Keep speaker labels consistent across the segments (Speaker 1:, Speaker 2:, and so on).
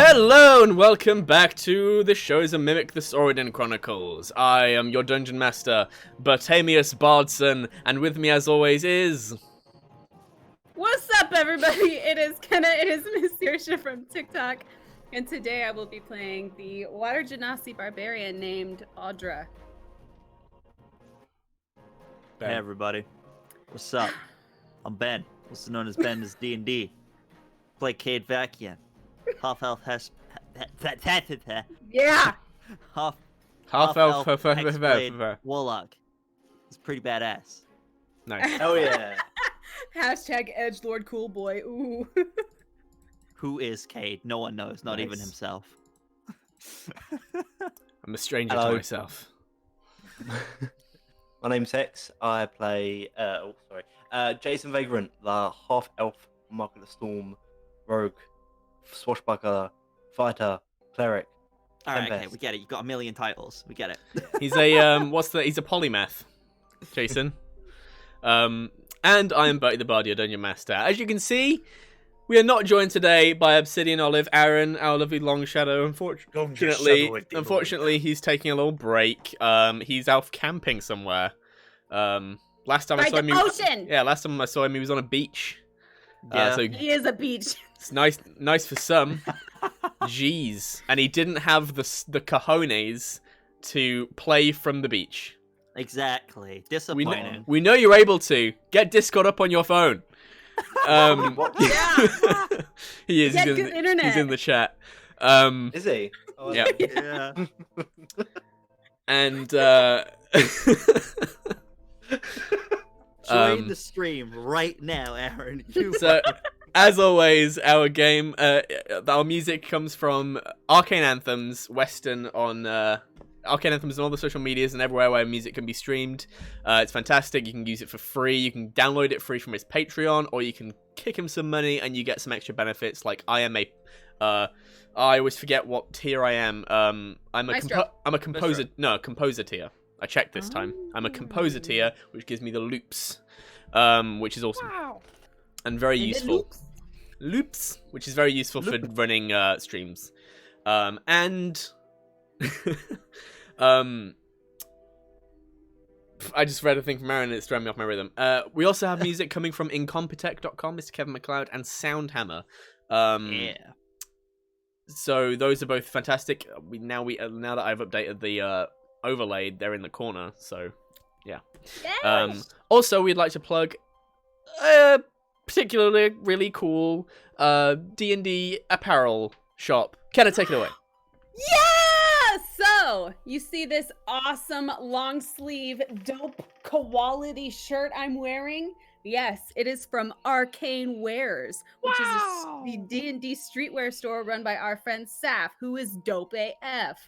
Speaker 1: Hello and welcome back to ThisShowIsAMimic, the Sorodin Chronicles. I am your Dungeon Master, Bartamius Bardson, and with me as always is...
Speaker 2: What's up, everybody? It is Kenna, it is Miss Saoirse from TikTok, and today I will be playing the Water Genasi Barbarian named Audra.
Speaker 3: Hey everybody, what's up? I'm Ben, also known as Ben as D&D. Play Cade Vakian. Half elf has
Speaker 2: Yeah!
Speaker 3: half
Speaker 1: elf
Speaker 3: hexblade warlock. It's pretty badass.
Speaker 1: Nice.
Speaker 4: Hell yeah.
Speaker 2: Hashtag edgelord cool boy. Ooh.
Speaker 3: Who is Cade? No one knows, not even
Speaker 4: Nice.
Speaker 3: himself.
Speaker 1: I'm a stranger
Speaker 4: Hello.
Speaker 1: to myself.
Speaker 4: My name's Hex. I play Jason Vagrant, the half-elf Mark of the Storm, rogue, swashbuckler, fighter, cleric.
Speaker 3: Alright, okay,
Speaker 4: Tempest.
Speaker 3: we get it. You've got a million titles. We get it.
Speaker 1: He's a, he's a polymath, Jason. And I am Bertie the Bard, your Dungeon Master. As you can see, we are not joined today by Obsidian Olive, Aaron, our lovely Long Shadow. Unfortunately, he's taking a little break. He's out camping somewhere. Last time I saw him,
Speaker 2: Ocean!
Speaker 1: yeah, last time I saw him, he was on a beach.
Speaker 3: Yeah.
Speaker 1: So
Speaker 2: He is a beach.
Speaker 1: it's nice for some. Jeez, and he didn't have the cojones to play from the beach.
Speaker 3: Exactly.
Speaker 1: We
Speaker 3: Disappointing.
Speaker 1: know you're able to get Discord up on your phone.
Speaker 2: Yeah!
Speaker 1: He is.
Speaker 2: Get
Speaker 1: He's
Speaker 2: good internet.
Speaker 1: He's in the chat.
Speaker 4: Is he? Oh,
Speaker 1: Yeah.
Speaker 3: Yeah.
Speaker 1: And
Speaker 3: Join the stream right now, Aaron.
Speaker 1: so, as always, our game, our music comes from Arcane Anthems, Western on Arcane Anthems on all the social medias and everywhere where music can be streamed. It's fantastic. You can use it for free. You can download it free from his Patreon, or you can kick him some money and you get some extra benefits. Like I am a, I always forget what tier I am. I'm a composer. No, composer tier. I checked this time. I'm a composer tier, which gives me the loops, which is awesome.
Speaker 2: Wow.
Speaker 1: And very useful. Loops, which is very useful for running streams. And I just read a thing from Aaron and it's throwing me off my rhythm. We also have music coming from Incompetech.com, Mr. Kevin MacLeod, and Soundhammer.
Speaker 3: Yeah.
Speaker 1: So those are both fantastic. Now that I've updated the overlay, they're in the corner. So yeah.
Speaker 2: Yes!
Speaker 1: Also, we'd like to plug particularly really cool D&D apparel shop. Kenna, take it away.
Speaker 2: Yeah! So, you see this awesome long sleeve dope quality shirt I'm wearing? Yes, it is from Arcane Wares, which is the D&D streetwear store run by our friend Saf, who is dope AF.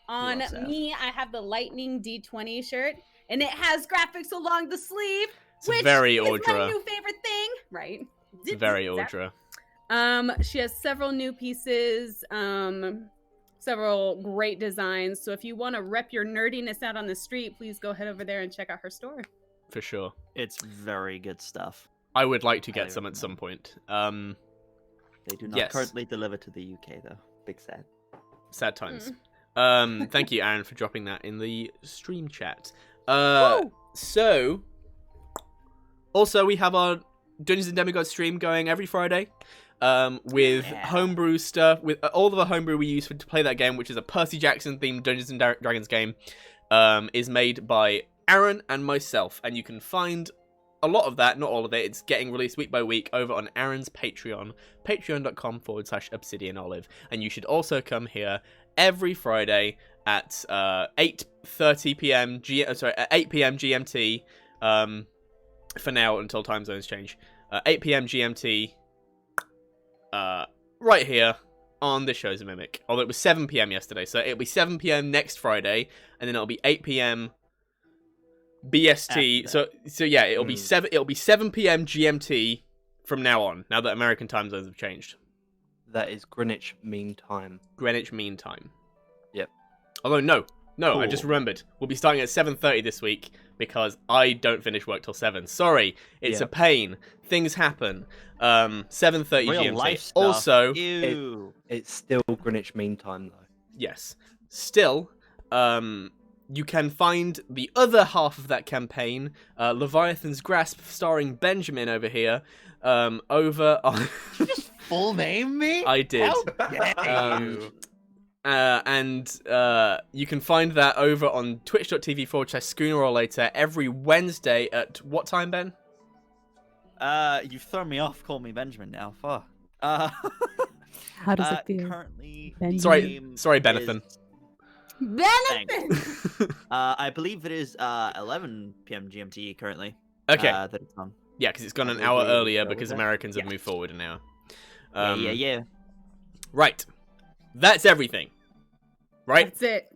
Speaker 2: On
Speaker 3: Love Saf.
Speaker 2: me, I have the Lightning D20 shirt, and it has graphics along the sleeve,
Speaker 1: It's
Speaker 2: which
Speaker 1: very
Speaker 2: is my
Speaker 1: Audra.
Speaker 2: new favorite thing, right?
Speaker 1: Very
Speaker 2: Zap.
Speaker 1: Audra.
Speaker 2: She has several new pieces, several great designs. So if you want to rep your nerdiness out on the street, please go head over there and check out her store.
Speaker 1: For sure.
Speaker 3: It's very good stuff.
Speaker 1: I would like to get
Speaker 3: Highly
Speaker 1: some at some
Speaker 3: recommend.
Speaker 1: point.
Speaker 3: They do not
Speaker 1: Yes.
Speaker 3: currently deliver to the UK though. Big sad.
Speaker 1: Sad times.
Speaker 2: Hmm.
Speaker 1: Thank you, Aaron, for dropping that in the stream chat.
Speaker 2: Woo!
Speaker 1: So, also we have our Dungeons and Demigods stream going every Friday, with
Speaker 3: Yeah.
Speaker 1: homebrew stuff, with all of the homebrew we use to play that game, which is a Percy Jackson themed Dungeons and Dragons game, is made by Aaron and myself, and you can find a lot of that, not all of it. It's getting released week by week over on Aaron's Patreon, patreon.com/obsidianolive, and you should also come here every Friday at 8:30 p.m. 8 p.m. GMT. For now, until time zones change. 8 p.m. GMT. Right here on ThisShowIsAMimic. Although it was 7 p.m. yesterday, so it'll be 7 p.m. next Friday, and then it'll be 8 p.m. BST. So yeah, it'll be 7 p.m. GMT from now on. Now that American time zones have changed.
Speaker 4: That is Greenwich Mean Time.
Speaker 1: Greenwich Mean Time.
Speaker 4: Yep.
Speaker 1: Although no, No, I just remembered. We'll be starting at 7:30 this week because I don't finish work till 7. Sorry, it's a pain. Things happen. 7:30
Speaker 3: Real
Speaker 1: GMT.
Speaker 3: life stuff.
Speaker 1: Also,
Speaker 3: Ew.
Speaker 4: It's still Greenwich Mean Time though.
Speaker 1: yes. Still, you can find the other half of that campaign, Leviathan's Grasp, starring Benjamin over here, over on...
Speaker 5: Just full name me?
Speaker 1: I did.
Speaker 5: How dare you?
Speaker 1: And you can find that over on twitch.tv/SchoonerOrLater every Wednesday at what time, Ben?
Speaker 3: You've thrown me off. Call me Benjamin now. Fuck.
Speaker 6: How does it feel?
Speaker 3: Currently,
Speaker 6: Benjamin?
Speaker 1: Sorry, Benethan.
Speaker 2: Benefit!
Speaker 3: I believe it is 11 p.m. GMT currently.
Speaker 1: Okay.
Speaker 3: That it's on.
Speaker 1: Yeah, because it's gone an
Speaker 3: I
Speaker 1: hour
Speaker 3: believe
Speaker 1: earlier
Speaker 3: so,
Speaker 1: because
Speaker 3: was it?
Speaker 1: Americans have
Speaker 3: Yeah.
Speaker 1: moved forward an hour.
Speaker 3: Yeah.
Speaker 1: Right. That's everything. Right?
Speaker 2: That's it.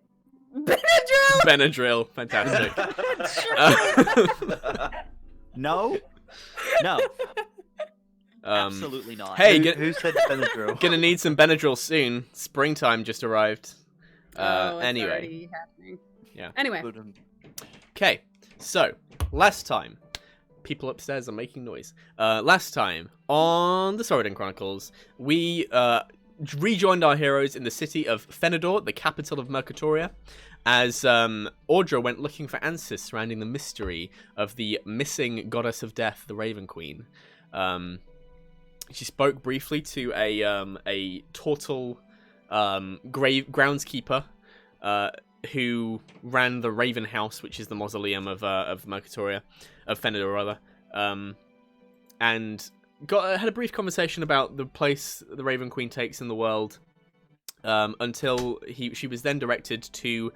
Speaker 2: Benadryl!
Speaker 1: Benadryl. Fantastic.
Speaker 3: No. No.
Speaker 1: Um,
Speaker 3: Absolutely not.
Speaker 1: hey,
Speaker 4: Who said Benadryl?
Speaker 1: gonna need some Benadryl soon. Springtime just arrived.
Speaker 2: Oh, it's
Speaker 1: Anyway.
Speaker 2: already happening.
Speaker 1: Yeah.
Speaker 2: Anyway.
Speaker 1: Okay, so last time, people upstairs are making noise. Last time on the Sorodin Chronicles, we rejoined our heroes in the city of Fenador, the capital of Mercatoria, as Audra went looking for answers surrounding the mystery of the missing goddess of death, the Raven Queen. She spoke briefly to a Tortle groundskeeper who ran the Raven House, which is the mausoleum of Mercatoria, of Fenador rather, and had a brief conversation about the place the Raven Queen takes in the world, until she was then directed to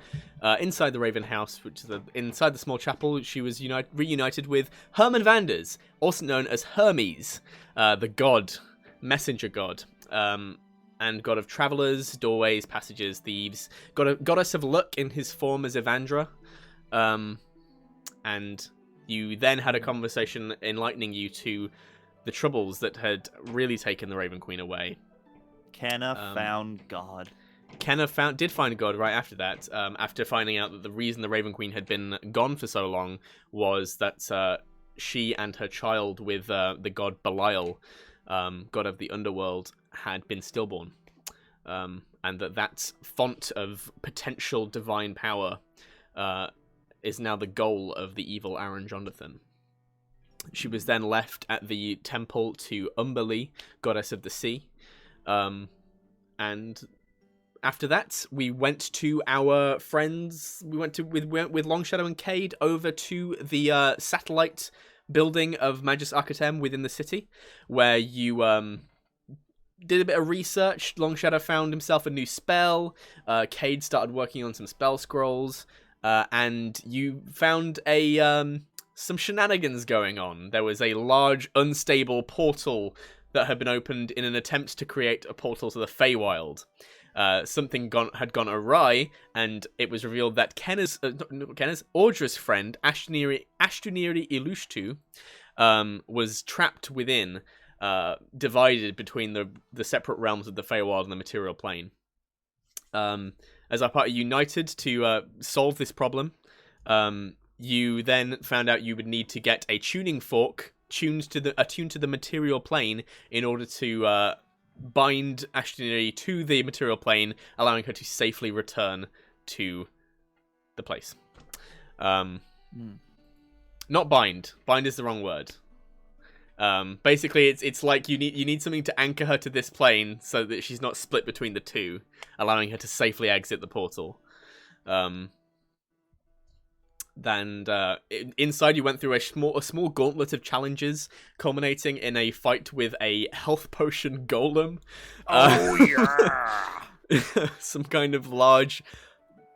Speaker 1: inside the Raven House, which is inside the small chapel. She was reunited with Herman Vanders, also known as Hermes, the god, messenger god. And god of travelers, doorways, passages, thieves. Goddess of luck in his form as Evandra. And you then had a conversation enlightening you to the troubles that had really taken the Raven Queen away.
Speaker 3: Kenna found God.
Speaker 1: Kenna did find God right after that, after finding out that the reason the Raven Queen had been gone for so long was that she and her child with the god Belial, god of the underworld, had been stillborn, and that font of potential divine power is now the goal of the evil Aaron Jonathan. She was then left at the temple to Umberlee, goddess of the sea, and after that we went to our friends. We went with Longshadow and Cade over to the satellite building of Maagis Akatem within the city, where you did a bit of research. Longshadow found himself a new spell. Cade started working on some spell scrolls, and you found some shenanigans going on. There was a large, unstable portal that had been opened in an attempt to create a portal to the Feywild. Something had gone awry, and it was revealed that Audra's friend, Ashtunari Illushtu, was trapped within, divided between the separate realms of the Feywild and the material plane. As our party united to solve this problem, you then found out you would need to get a tuning fork attuned to the material plane in order to bind Ashtunari to the material plane, allowing her to safely return to the place. Not bind. Bind is the wrong word. Basically, it's like you need something to anchor her to this plane so that she's not split between the two, allowing her to safely exit the portal. Inside you went through a small gauntlet of challenges, culminating in a fight with a health potion golem. Some kind of large,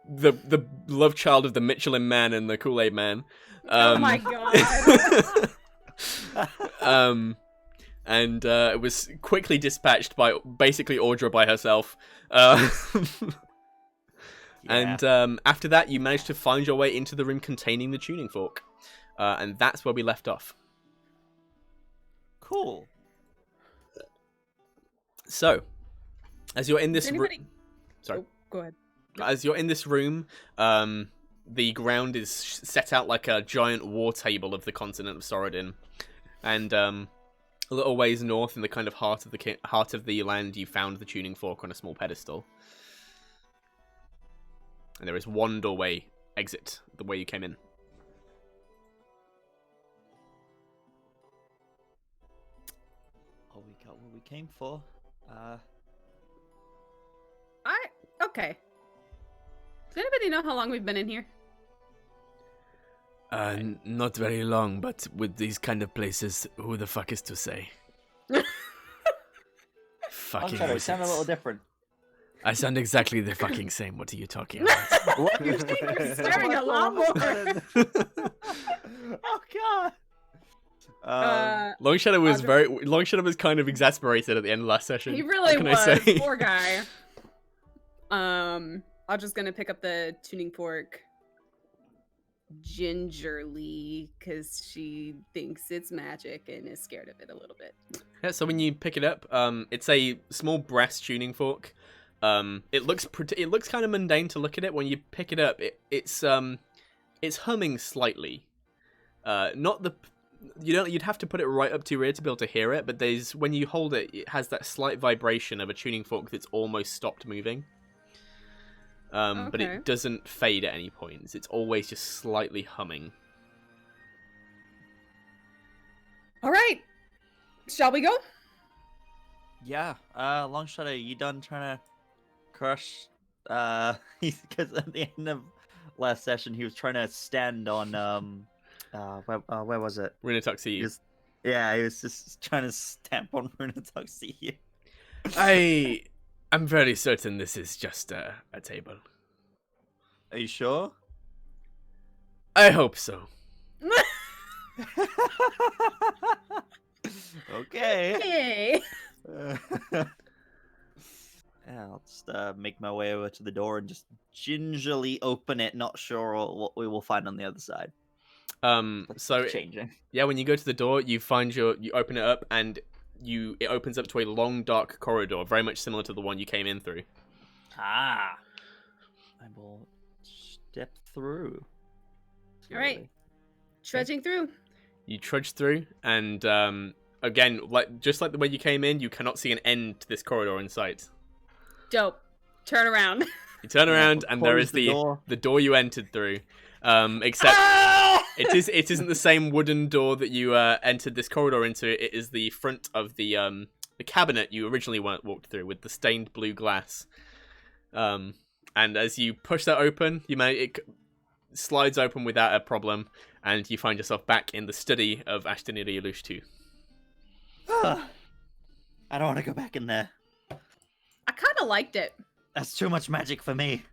Speaker 1: the love child of the Michelin Man and the Kool-Aid Man.
Speaker 2: Oh my god.
Speaker 1: And it was quickly dispatched by basically Audra by herself. And after that, you managed to find your way into the room containing the tuning fork. And that's where we left off.
Speaker 3: Cool.
Speaker 1: So, as you're in this room...
Speaker 2: Anybody...
Speaker 1: Sorry.
Speaker 2: Oh, go ahead.
Speaker 1: As you're in this room, the ground is set out like a giant war table of the continent of Sorodin, and a little ways north, in the kind of heart of the land, you found the tuning fork on a small pedestal, and there is one doorway exit, the way you came in.
Speaker 3: Oh, we got what we came for.
Speaker 2: Okay. Does anybody know how long we've been in here?
Speaker 1: Not very long, but with these kind of places, who the fuck is to say? Fucking
Speaker 3: Shadow, you sound a
Speaker 1: wizards.
Speaker 3: little different.
Speaker 1: I sound exactly the fucking same. What are you talking about?
Speaker 2: You're swearing a lot more.
Speaker 3: Oh god.
Speaker 1: Longshadow was kind of exasperated at the end of last session.
Speaker 2: He really
Speaker 1: What can
Speaker 2: was.
Speaker 1: I say?
Speaker 2: Poor guy. I'm just gonna pick up the tuning fork gingerly because she thinks it's magic and is scared of it a little bit.
Speaker 1: Yeah, so when you pick it up, it's a small brass tuning fork. It looks kind of mundane to look at it. When you pick it up, it's humming slightly. You'd have to put it right up to your ear to be able to hear it, but when you hold it, it has that slight vibration of a tuning fork that's almost stopped moving. But
Speaker 2: Okay.
Speaker 1: it doesn't fade at any points. It's always just slightly humming.
Speaker 2: All right, shall we go?
Speaker 3: Yeah. Long Shadow, you done trying to crush? Because at the end of last session, he was trying to stand on where was it?
Speaker 1: Runatuxi.
Speaker 3: He was just trying to stamp on Runatuxi.
Speaker 1: I'm very certain this is just a table.
Speaker 3: Are you sure?
Speaker 1: I hope so.
Speaker 3: Okay.
Speaker 2: Hey.
Speaker 3: Yeah, I'll just make my way over to the door and just gingerly open it, not sure what we will find on the other side.
Speaker 1: So
Speaker 3: Changing.
Speaker 1: yeah, when you go to the door, you open it up, and it opens up to a long, dark corridor, very much similar to the one you came in through.
Speaker 3: I will step through.
Speaker 2: All right, trudging through.
Speaker 1: You trudge through, and again, just like the way you came in, you cannot see an end to this corridor in sight.
Speaker 2: Dope. Turn around.
Speaker 1: You turn around, and there is
Speaker 3: Close
Speaker 1: the door you entered through. Except it isn't the same wooden door that you entered this corridor into. It is the front of the cabinet you originally walked through, with the stained blue glass. And as you push that open, it slides open without a problem, and you find yourself back in the study of Ashtunari Illushtu.
Speaker 3: I don't want to go back in there.
Speaker 2: I kind of liked it.
Speaker 3: That's too much magic for me.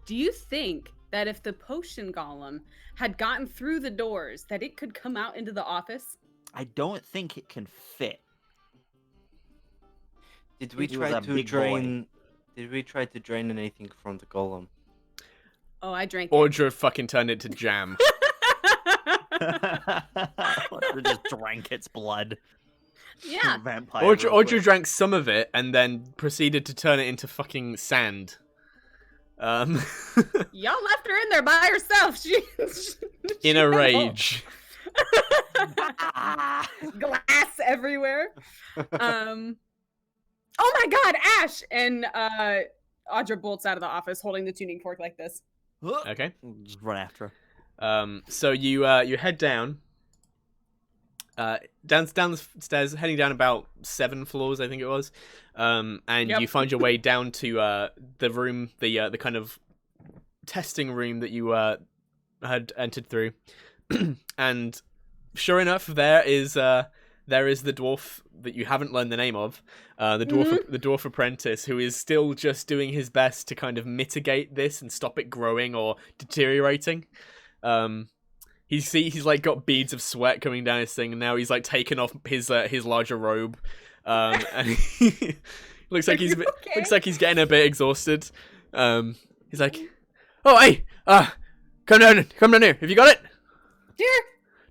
Speaker 2: Do you think that if the potion golem had gotten through the doors, that it could come out into the office?
Speaker 3: I don't think it can fit.
Speaker 4: Did we
Speaker 3: He was
Speaker 4: try
Speaker 3: a
Speaker 4: to
Speaker 3: big
Speaker 4: drain? Did we try to drain anything from the golem?
Speaker 2: Oh, I drank it.
Speaker 1: Audra fucking turned it to jam.
Speaker 3: Or just drank its blood.
Speaker 2: Yeah.
Speaker 3: Vampire.
Speaker 1: Audra drank some of it and then proceeded to turn it into fucking sand.
Speaker 2: Y'all left her in there by herself. She
Speaker 1: In a rage.
Speaker 2: Glass everywhere. Oh my god, Ash! And Audra bolts out of the office holding the tuning fork like this.
Speaker 1: Okay.
Speaker 3: Just run after her.
Speaker 1: So you head down. Down the stairs, heading down about 7 floors, I think it was. And
Speaker 2: Yep.
Speaker 1: you find your way down to the room, the kind of testing room that you had entered through. And sure enough, there is the dwarf that you haven't learned the name of, the dwarf apprentice, who is still just doing his best to kind of mitigate this and stop it growing or deteriorating. He's like got beads of sweat coming down his thing, and now he's like taken off his larger robe, and he looks like he's
Speaker 2: Okay.
Speaker 1: looks like he's getting a bit exhausted. He's like, "Oh hey, come down here. Have you got it?
Speaker 2: Dear.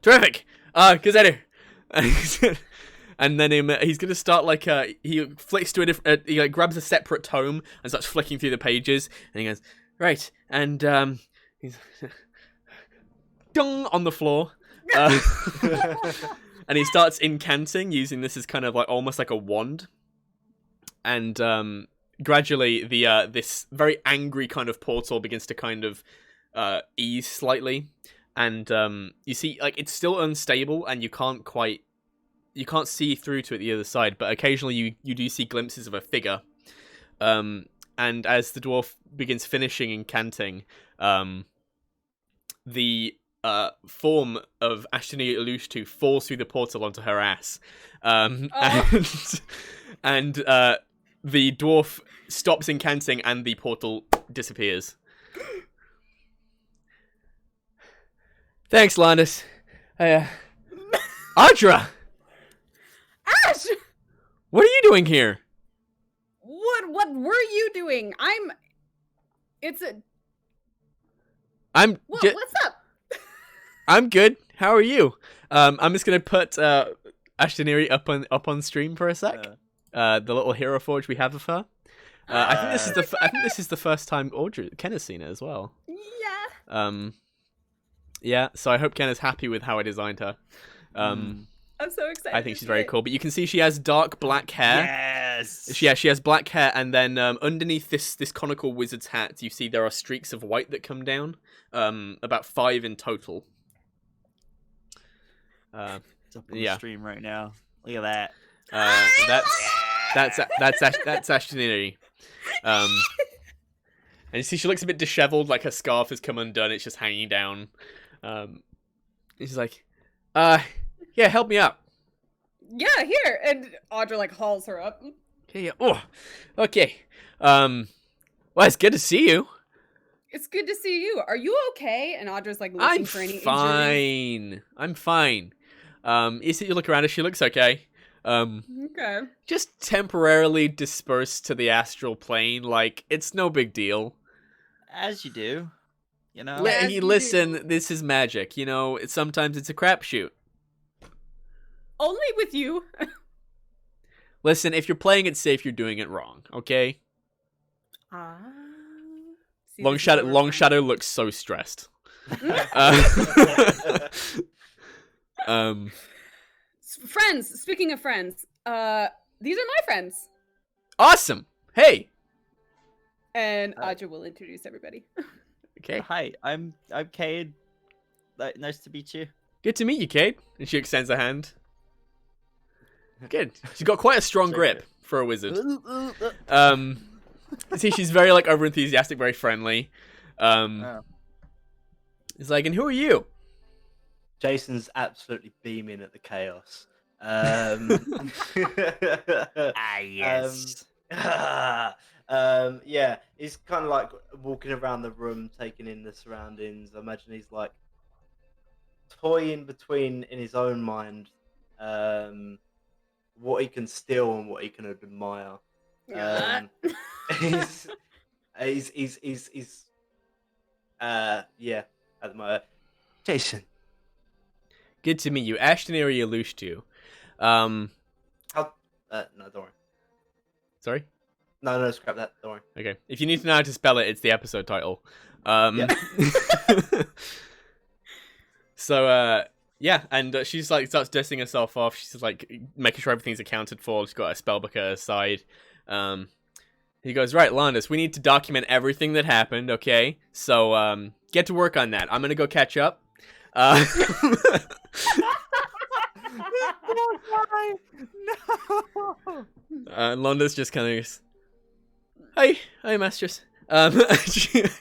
Speaker 1: Terrific. Gazetto." and then he's gonna start like he flicks to a different. He like grabs a separate tome and starts flicking through the pages, and he goes right, and he's dong on the floor, and he starts incanting using this as kind of like almost like a wand, and gradually the this very angry kind of portal begins to kind of ease slightly, and you see like it's still unstable and you can't see through to it the other side, but occasionally you do see glimpses of a figure, and as the dwarf begins finishing incanting, the form of Ashtunari Illushtu falls through the portal onto her ass, and the dwarf stops incanting and the portal disappears. Thanks, Landis. Audra!
Speaker 2: Ash!
Speaker 1: What are you doing here?
Speaker 2: What were you doing? What's up?
Speaker 1: I'm good. How are you? I'm just gonna put Ashtuniri up on stream for a sec. The little hero forge we have of her. I think this is the first time Ken has seen it as well.
Speaker 2: Yeah.
Speaker 1: Yeah. So I hope Ken is happy with how I designed her.
Speaker 2: I'm so excited.
Speaker 1: I think she's very cool. But you can see she has dark black hair.
Speaker 3: Yes.
Speaker 1: She has black hair, and then underneath this conical wizard's hat, you see there are streaks of white that come down. About 5 in total.
Speaker 3: It's up on the stream right now. Look at that.
Speaker 1: That's Ashtuniri. And you see she looks a bit disheveled, like her scarf has come undone, it's just hanging down. And she's like, yeah, help me up.
Speaker 2: Yeah, here. And Audra like hauls her up.
Speaker 1: Okay, yeah. Oh, okay. Well, it's good to see you.
Speaker 2: It's good to see you. Are you okay? And Audra's like looking for any injuries.
Speaker 1: I'm fine. You look around her, she looks okay.
Speaker 2: Okay.
Speaker 1: Just temporarily dispersed to the astral plane, like, it's no big deal.
Speaker 3: As you do. You know?
Speaker 1: Listen, this is magic, you know, sometimes it's a crapshoot.
Speaker 2: Only with you.
Speaker 1: Listen, if you're playing it safe, you're doing it wrong, okay? Long Shadow looks so stressed.
Speaker 2: Friends, speaking of friends, these are my friends.
Speaker 1: Awesome. Hey.
Speaker 2: And Audra will introduce everybody.
Speaker 1: Okay.
Speaker 3: Hi, I'm Cade. Nice to meet you.
Speaker 1: Good to meet you, Cade. And she extends a hand. Good. She's got quite a strong grip for a wizard. See, she's very like over enthusiastic, very friendly. It's like, and who are you?
Speaker 4: Jason's absolutely beaming at the chaos.
Speaker 3: Yes.
Speaker 4: Yeah, he's kind of like walking around the room, taking in the surroundings. I imagine he's like toying between in his own mind what he can steal and what he can admire. He's yeah, at the moment. Jason.
Speaker 1: Good to meet you, Ashtunari Illushtu.
Speaker 4: No, don't worry.
Speaker 1: Sorry?
Speaker 4: No, scrap that. Don't worry.
Speaker 1: Okay. If you need to know how to spell it, it's the episode title. So, yeah, and she's like starts dusting herself off. She's like making sure everything's accounted for. She's got a spellbook at her side. He goes, right, Landis, we need to document everything that happened, okay? So, get to work on that. I'm gonna go catch up.
Speaker 3: No.
Speaker 1: Landis just kind of goes, Hi, Mistress.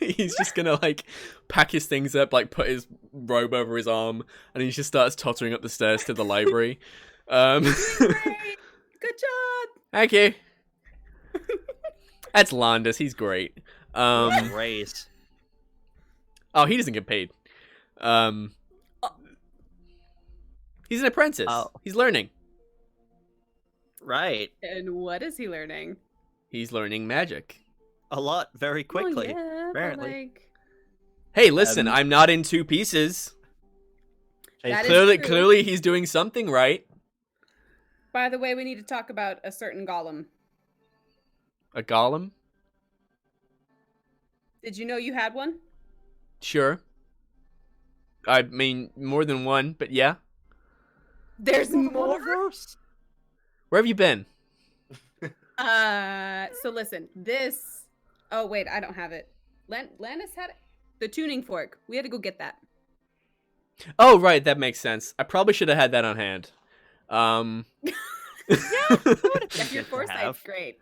Speaker 1: He's just gonna like pack his things up, like put his robe over his arm, and he just starts tottering up the stairs to the library.
Speaker 2: Great. Good job.
Speaker 1: Thank you. That's Landis. He's great.
Speaker 3: Race.
Speaker 1: Oh, he doesn't get paid. He's an apprentice.
Speaker 3: Oh.
Speaker 1: He's learning.
Speaker 3: Right.
Speaker 2: And what is he learning?
Speaker 1: He's learning magic.
Speaker 3: A lot, very quickly.
Speaker 2: Oh, yeah,
Speaker 3: apparently.
Speaker 2: Like...
Speaker 1: Hey, listen, I'm not in two pieces.
Speaker 2: That is
Speaker 1: Clearly,
Speaker 2: true.
Speaker 1: clearly, he's doing something right.
Speaker 2: By the way, we need to talk about a certain golem.
Speaker 1: A golem?
Speaker 2: Did you know you had one?
Speaker 1: Sure. I mean, more than one, but yeah.
Speaker 2: There's more?
Speaker 1: Where have you been?
Speaker 2: So listen, this... Oh, wait, I don't have it. Lannis had it? The tuning fork. We had to go get that.
Speaker 1: Oh, right, that makes sense. I probably should have had that on hand.
Speaker 2: Your foresight's great.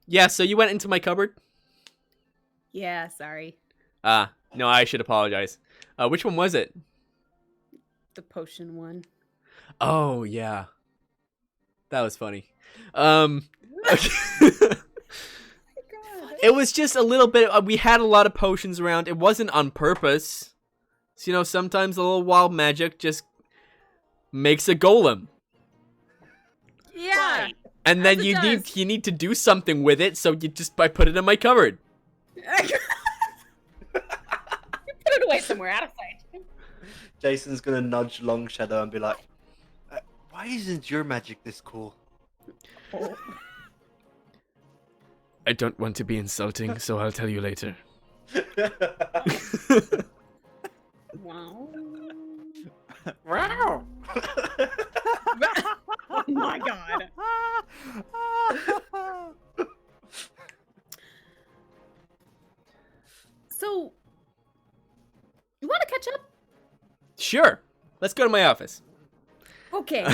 Speaker 1: Yeah, so you went into my cupboard?
Speaker 2: Yeah, sorry.
Speaker 1: No, I should apologize. Which one was it?
Speaker 2: The potion one.
Speaker 1: Oh, yeah. That was funny. It was just a little bit, we had a lot of potions around. It wasn't on purpose. So, you know, sometimes a little wild magic just makes a golem.
Speaker 2: Yeah.
Speaker 3: Right.
Speaker 1: And then
Speaker 2: As it
Speaker 1: you
Speaker 2: does.
Speaker 1: need to do something with it, so I put it in my cupboard.
Speaker 2: You put it away somewhere out of sight.
Speaker 4: Jason's gonna nudge Long Shadow and be like, "Why isn't your magic this cool?"
Speaker 1: I don't want to be insulting, so I'll tell you later.
Speaker 2: Wow.
Speaker 3: Wow.
Speaker 2: Oh my god. So, you want to catch up?
Speaker 1: Sure. Let's go to my office.
Speaker 2: Okay.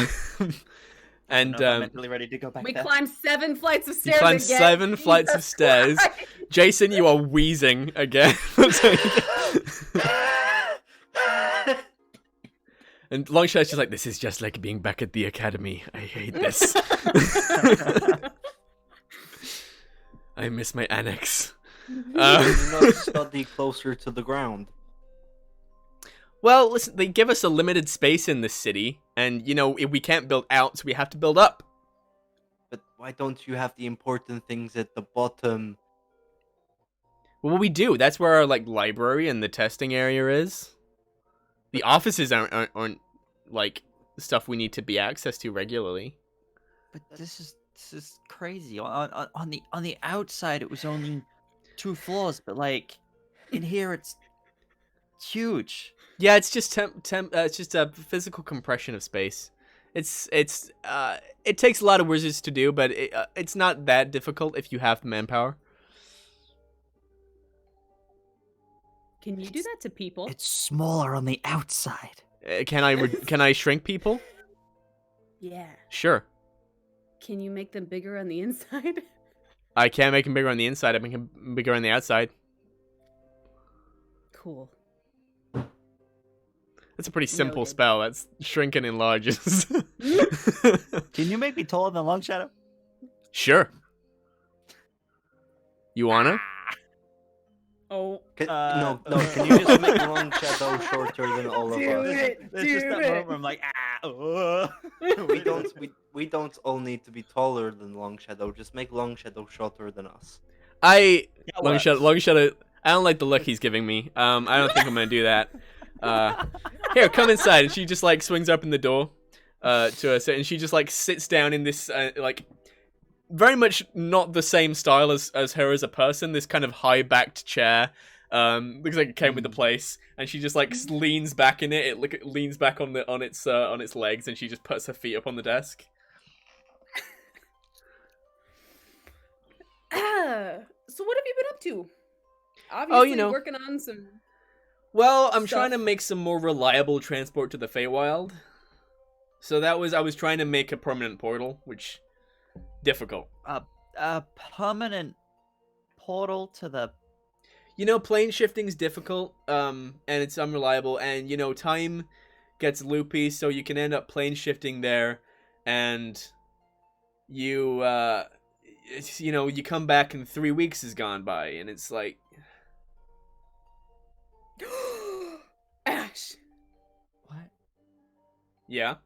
Speaker 1: And
Speaker 3: I'm mentally ready to go back
Speaker 2: We
Speaker 3: there.
Speaker 2: climbed 7 flights of
Speaker 1: you
Speaker 2: stairs
Speaker 1: climb
Speaker 2: again.
Speaker 1: 7 flights of
Speaker 2: Jesus
Speaker 1: stairs.
Speaker 2: Christ.
Speaker 1: Jason, you are wheezing again. And Longshot's just like, this is just like being back at the academy. I hate this. I miss my annex.
Speaker 4: Can you not study closer to the ground?
Speaker 1: Well, listen, they give us a limited space in this city, and, you know, we can't build out, so we have to build up.
Speaker 4: But why don't you have the important things at the bottom?
Speaker 1: Well, what we do, that's where our, like, library and the testing area is. The offices aren't like, stuff we need to be access to regularly.
Speaker 3: But this is crazy. On the outside, it was only 2 floors, but like in here, it's huge.
Speaker 1: Yeah, it's just it's just a physical compression of space. It takes a lot of wizards to do, but it's not that difficult if you have manpower.
Speaker 2: Can you do that to people?
Speaker 3: It's smaller on the outside.
Speaker 1: Can I shrink people?
Speaker 2: Yeah.
Speaker 1: Sure.
Speaker 2: Can you make them bigger on the inside?
Speaker 1: I can't make them bigger on the inside. I make them bigger on the outside.
Speaker 2: Cool.
Speaker 1: That's a pretty simple
Speaker 2: Noted.
Speaker 1: spell. That's shrink and enlarges.
Speaker 3: Can you make me taller than Long Shadow?
Speaker 1: Sure. You wanna?
Speaker 2: Oh.
Speaker 4: No, can you just make Long Shadow shorter than all of us?
Speaker 3: There's just that moment where I'm like,
Speaker 4: We don't all need to be taller than Long Shadow. Just make Long Shadow shorter than us.
Speaker 1: Long Shadow. I don't like the look he's giving me. I don't think I'm gonna do that. Here, come inside. And she just like swings open the door to us, and she just like sits down in this like very much not the same style as her as a person. This kind of high backed chair. Looks like it came with the place, and she just like leans back in it. It leans back on its legs, and she just puts her feet up on the desk.
Speaker 2: So what have you been up to? Obviously,
Speaker 1: you know.
Speaker 2: working on some.
Speaker 1: Well, I'm
Speaker 2: Stuff.
Speaker 1: trying to make some more reliable transport to the Feywild. So I was trying to make a permanent portal, which difficult.
Speaker 3: A permanent portal to the.
Speaker 1: You know, plane shifting's difficult, and it's unreliable, and you know, time gets loopy, so you can end up plane shifting there, and you you come back and 3 weeks has gone by, and it's like.
Speaker 2: Ash,
Speaker 3: What?
Speaker 1: Yeah.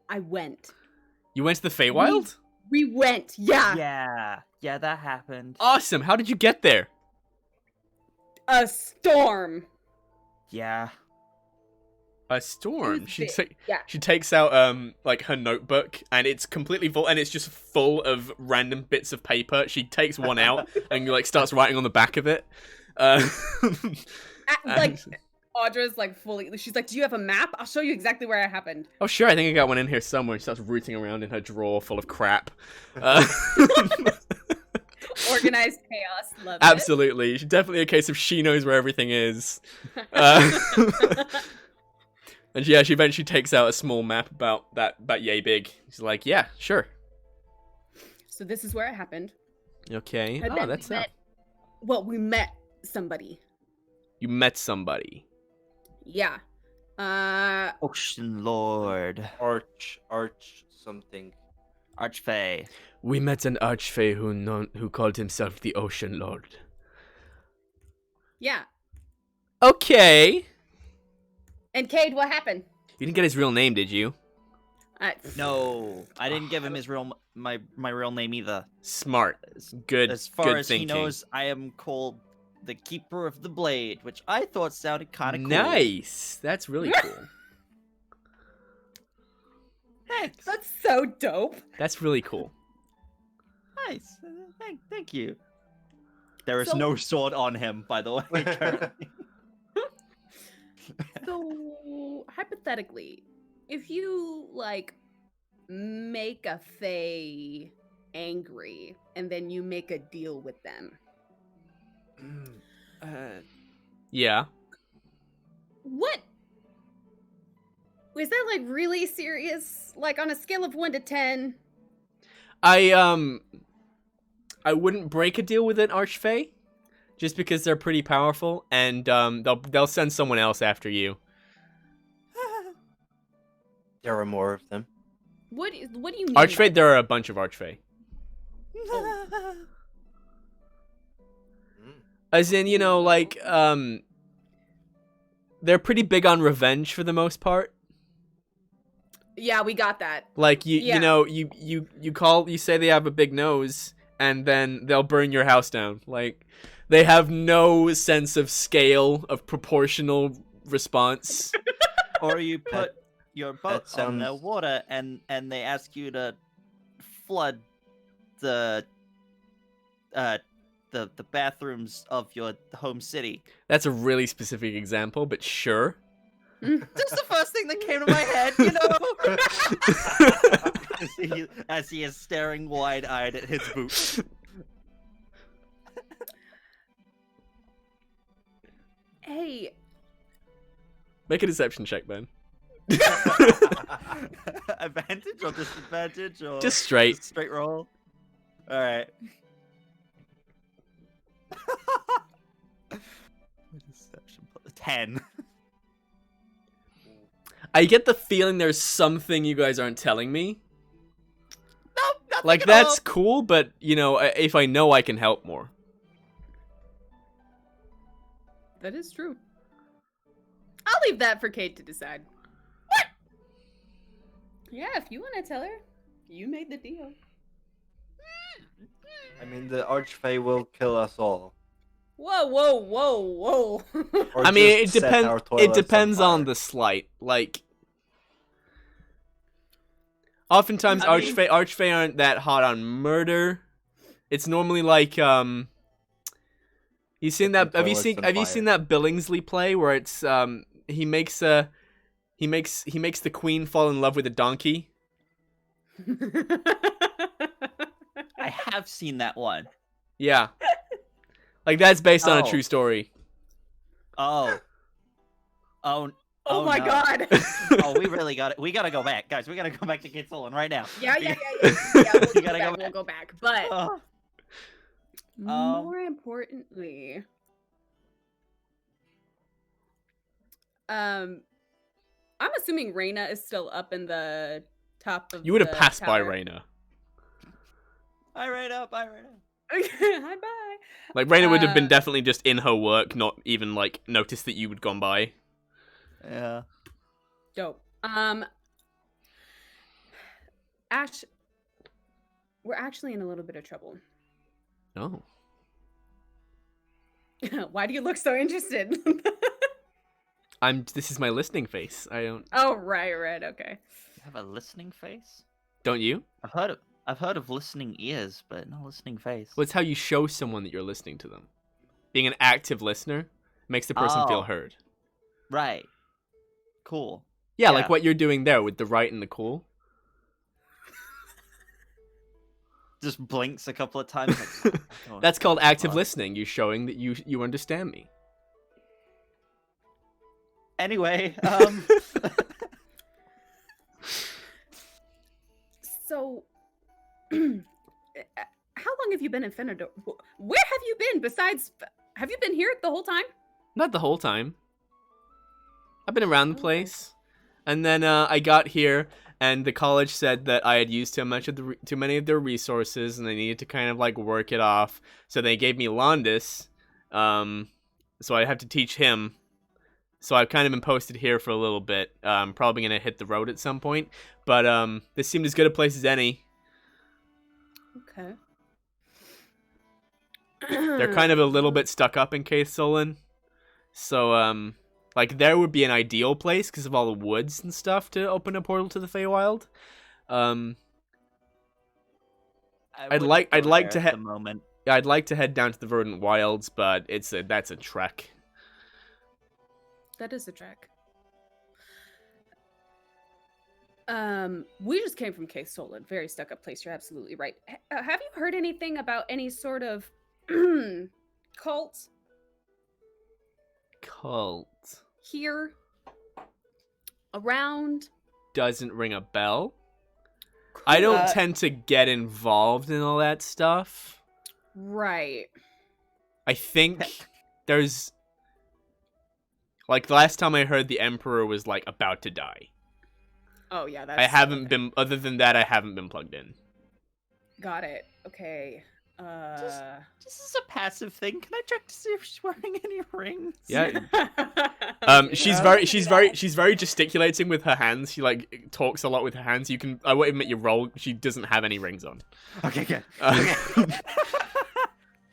Speaker 2: I went.
Speaker 1: You went to the Feywild?
Speaker 2: We went. Yeah.
Speaker 3: Yeah, that happened.
Speaker 1: Awesome. How did you get there?
Speaker 2: A storm.
Speaker 3: Yeah.
Speaker 1: A storm.
Speaker 2: Yeah.
Speaker 1: She takes out like her notebook, and it's completely full, and it's just full of random bits of paper. She takes one out and like starts writing on the back of it.
Speaker 2: Like Audra's like fully. She's like, "Do you have a map? I'll show you exactly where it happened."
Speaker 1: Oh sure, I think I got one in here somewhere. She starts rooting around in her drawer full of crap.
Speaker 2: Organized chaos. Love
Speaker 1: Absolutely, it's definitely a case of she knows where everything is. And yeah, she eventually takes out a small map about yay big. She's like, yeah, sure.
Speaker 2: So this is where it happened.
Speaker 1: Okay.
Speaker 2: And
Speaker 1: Oh,
Speaker 2: then
Speaker 1: that's up.
Speaker 2: we met somebody.
Speaker 1: You met somebody.
Speaker 2: Yeah.
Speaker 3: Ocean Lord.
Speaker 4: Arch something.
Speaker 3: Archfey.
Speaker 1: We met an archfey who called himself the Ocean Lord.
Speaker 2: Yeah.
Speaker 1: Okay.
Speaker 2: And Cade, what happened?
Speaker 1: You didn't get his real name, did you?
Speaker 3: No, I didn't give him his my real name either.
Speaker 1: Smart. Good.
Speaker 3: As far
Speaker 1: good
Speaker 3: as
Speaker 1: thinking.
Speaker 3: he knows, I am called the Keeper of the Blade, which I thought sounded kind of cool.
Speaker 1: Nice. That's really cool.
Speaker 3: Thanks.
Speaker 2: That's so dope.
Speaker 1: That's really cool.
Speaker 3: Nice. Thank you. There is
Speaker 2: So-
Speaker 3: no sword on him, by the way. currently.
Speaker 2: So hypothetically, if you like make a fae angry and then you make a deal with them,
Speaker 1: Yeah.
Speaker 2: what is that like really serious? Like on a scale of 1 to 10?
Speaker 1: I wouldn't break a deal with an archfey, just because they're pretty powerful, and they'll send someone else after you.
Speaker 4: There are more of them.
Speaker 2: What do you mean?
Speaker 1: Archfey, there are a bunch of archfey. As in, you know, like they're pretty big on revenge for the most part.
Speaker 2: Yeah, we got that.
Speaker 1: Like you
Speaker 2: Yeah.
Speaker 1: know, you say they have a big nose, and then they'll burn your house down. Like they have no sense of scale, of proportional response.
Speaker 3: Or you put your boat on the
Speaker 4: sounds-
Speaker 3: water and they ask you to flood the bathrooms of your home city.
Speaker 1: That's a really specific example, but sure.
Speaker 3: Just the first thing that came to my head, you know. as he is staring wide-eyed at his boots.
Speaker 2: Hey,
Speaker 1: Make a deception check, Ben.
Speaker 3: Advantage or disadvantage or
Speaker 1: Just straight.
Speaker 3: straight roll? All right. Deception 10.
Speaker 1: I get the feeling there's something you guys aren't telling me.
Speaker 3: Nope, nothing
Speaker 1: Like
Speaker 3: at
Speaker 1: that's
Speaker 3: all.
Speaker 1: cool, but you know, if I know, I can help more.
Speaker 2: that is true. I'll leave that for Kate to decide. What? Yeah, if you want to tell her, you made the deal.
Speaker 4: I mean, the Archfey will kill us all.
Speaker 2: Whoa, whoa, whoa, whoa.
Speaker 4: Or
Speaker 1: I mean, it
Speaker 4: just set our
Speaker 1: depends. It
Speaker 4: toilets
Speaker 1: depends on
Speaker 4: fire.
Speaker 1: the slight. Like, oftentimes
Speaker 3: I mean-
Speaker 1: archfey aren't that hot on murder. It's normally like You seen that?
Speaker 4: Setting
Speaker 1: Have you
Speaker 4: toilets
Speaker 1: seen?
Speaker 4: on
Speaker 1: Have you
Speaker 4: fire.
Speaker 1: seen that Billingsley play where it's he makes the queen fall in love with a donkey?
Speaker 3: I have seen that one.
Speaker 1: Yeah, like that's based on a
Speaker 3: Oh.
Speaker 1: true story.
Speaker 3: Oh.
Speaker 2: Oh my
Speaker 3: no.
Speaker 2: god.
Speaker 3: Oh, we really got it. We gotta go back, guys. We gotta go back to Kate Solon right now.
Speaker 2: Yeah. We'll
Speaker 3: You gotta go
Speaker 2: We'll go back. But
Speaker 3: Oh.
Speaker 2: more importantly, I'm assuming Reina is still up in the top of.
Speaker 1: You would have
Speaker 2: the
Speaker 1: passed by
Speaker 2: tower.
Speaker 1: Reyna.
Speaker 3: Bye, Raina. Bye, Raina.
Speaker 2: Hi, bye.
Speaker 1: Like Reyna would have been
Speaker 2: Uh,
Speaker 1: definitely just in her work, not even like noticed that you had gone by.
Speaker 3: Yeah.
Speaker 2: Dope. Ash, we're actually in a little bit of trouble.
Speaker 1: Oh.
Speaker 2: Why do you look so interested?
Speaker 1: This is my listening face. I don't.
Speaker 2: Oh, right, okay.
Speaker 3: You have a listening face?
Speaker 1: Don't you?
Speaker 3: I've heard of listening ears, but not listening face.
Speaker 1: Well, it's how you show someone that you're listening to them. Being an active listener makes the person feel
Speaker 3: Oh.
Speaker 1: heard.
Speaker 3: Right. Cool.
Speaker 1: Yeah, like
Speaker 3: Yeah.
Speaker 1: what you're doing there with the right and the cool.
Speaker 3: Just blinks a couple of times. Like, oh,
Speaker 1: That's called active
Speaker 3: fuck.
Speaker 1: listening. You're showing that you understand me.
Speaker 3: Anyway,
Speaker 2: So, how long have you been in Fenador? Where have you been besides? Have you been here the whole time?
Speaker 1: Not the whole time. I've been around the
Speaker 2: Okay.
Speaker 1: place, and then I got here, and the college said that I had used too many of their resources, and I needed to kind of like work it off. So they gave me Londis, so I have to teach him. So I've kind of been posted here for a little bit. Probably gonna hit the road at some point, but this seemed as good a place as any.
Speaker 2: Okay.
Speaker 1: They're kind of a little bit stuck up in Case Solon. So, like, there would be an ideal place because of all the woods and stuff to open a portal to the Feywild. I'd like to
Speaker 3: at the moment.
Speaker 1: Yeah, I'd like to head down to the Verdant Wilds, but that's a trek.
Speaker 2: That is a trek. We just came from Case Solon, very stuck up place. You're absolutely right. Have you heard anything about any sort of cult
Speaker 1: Cult
Speaker 2: here around?
Speaker 1: doesn't ring a bell. I don't
Speaker 3: Uh,
Speaker 1: tend to get involved in all that stuff.
Speaker 2: Right.
Speaker 1: I think there's like the last time I heard the Emperor was like about to die.
Speaker 2: Oh yeah, that's.
Speaker 1: I haven't
Speaker 2: okay.
Speaker 1: been other than that I haven't been plugged in.
Speaker 2: Got it. Okay.
Speaker 3: This is a passive thing. Can I check to see if she's wearing any rings?
Speaker 1: Yeah. She's
Speaker 3: Yeah.
Speaker 1: very gesticulating with her hands. She like talks a lot with her hands. You can I won't admit you roll. She doesn't have any rings on.
Speaker 3: Okay, good.
Speaker 1: Uh,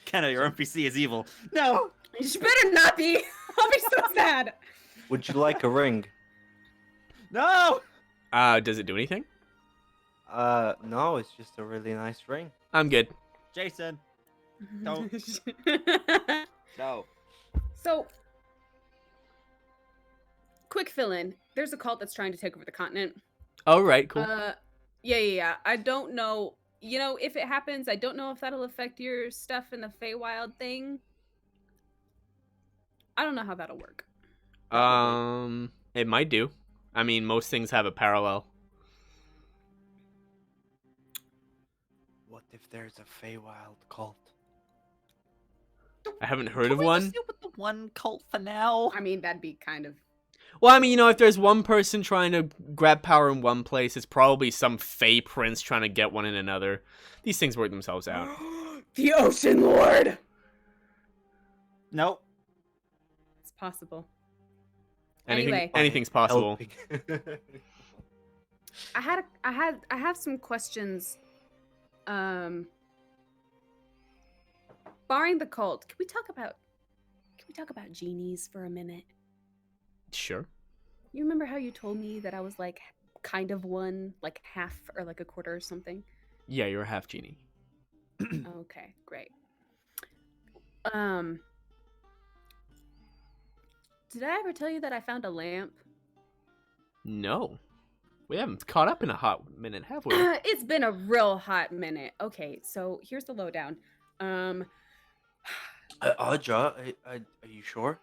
Speaker 3: Kenna, your NPC is evil. No.
Speaker 2: You better not be. I'll be so sad.
Speaker 4: Would you like a ring?
Speaker 3: No.
Speaker 1: Does it do anything?
Speaker 4: No, it's just a really nice ring.
Speaker 1: I'm good.
Speaker 3: Jason. Don't. No.
Speaker 2: So, quick fill-in. There's a cult that's trying to take over the continent.
Speaker 1: All right, cool.
Speaker 2: Yeah. I don't know. You know, if it happens, I don't know if that'll affect your stuff in the Feywild thing. I don't know how that'll work.
Speaker 1: It might do. I mean, most things have a parallel.
Speaker 4: What if there's a Feywild cult?
Speaker 1: I haven't heard of
Speaker 3: Can we
Speaker 1: one.
Speaker 3: just deal with the one cult for now?
Speaker 2: I mean, that'd be kind of.
Speaker 1: Well, I mean, if there's one person trying to grab power in one place, it's probably some Fey prince trying to get one in another. These things work themselves out.
Speaker 2: The Ocean Lord.
Speaker 3: Nope.
Speaker 2: It's possible.
Speaker 1: Anything,
Speaker 2: Anyway.
Speaker 1: anything's possible.
Speaker 4: Helping.
Speaker 2: I have some questions. Barring the cult, can we talk about genies for a minute?
Speaker 1: Sure.
Speaker 2: You remember how you told me that I was like kind of one, like half or like a quarter or something?
Speaker 1: Yeah, you're a half genie.
Speaker 2: Okay, great. Did I ever tell you that I found a lamp?
Speaker 1: No. We haven't caught up in a hot minute, have we?
Speaker 2: It's been a real hot minute. Okay, so here's the lowdown.
Speaker 4: Aja, are you sure?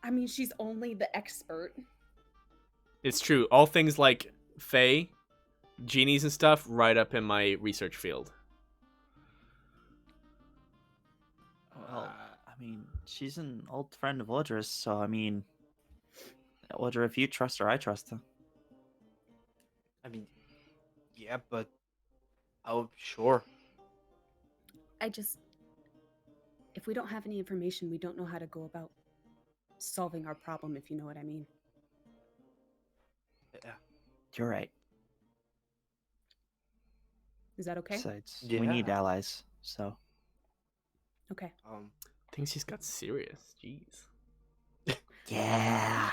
Speaker 2: I mean, she's only the expert.
Speaker 1: It's true. All things like Fae, genies and stuff, right up in my research field.
Speaker 3: Well, I mean, she's an old friend of Audra's, so I mean, Audra, if you trust her, I trust her.
Speaker 4: I mean, yeah, but oh, sure.
Speaker 2: If we don't have any information, we don't know how to go about solving our problem, if you know what I mean.
Speaker 4: Yeah.
Speaker 3: You're right.
Speaker 2: Is that okay?
Speaker 3: Besides, we need
Speaker 4: Yeah.
Speaker 3: allies, so.
Speaker 2: Okay.
Speaker 1: Things just got serious. Jeez.
Speaker 3: Yeah.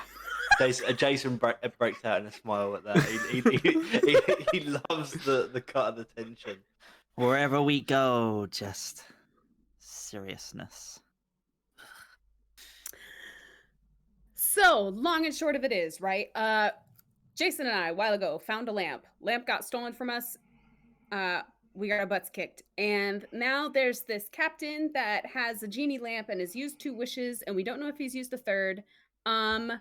Speaker 4: Jason breaks out in a smile at that. He loves the cut of the tension.
Speaker 3: Wherever we go, just seriousness.
Speaker 2: So, long and short of it is, right? Jason and I, a while ago, found a lamp. Lamp got stolen from us. We got our butts kicked. And now there's this captain that has a genie lamp and has used 2 wishes, and we don't know if he's used a third. How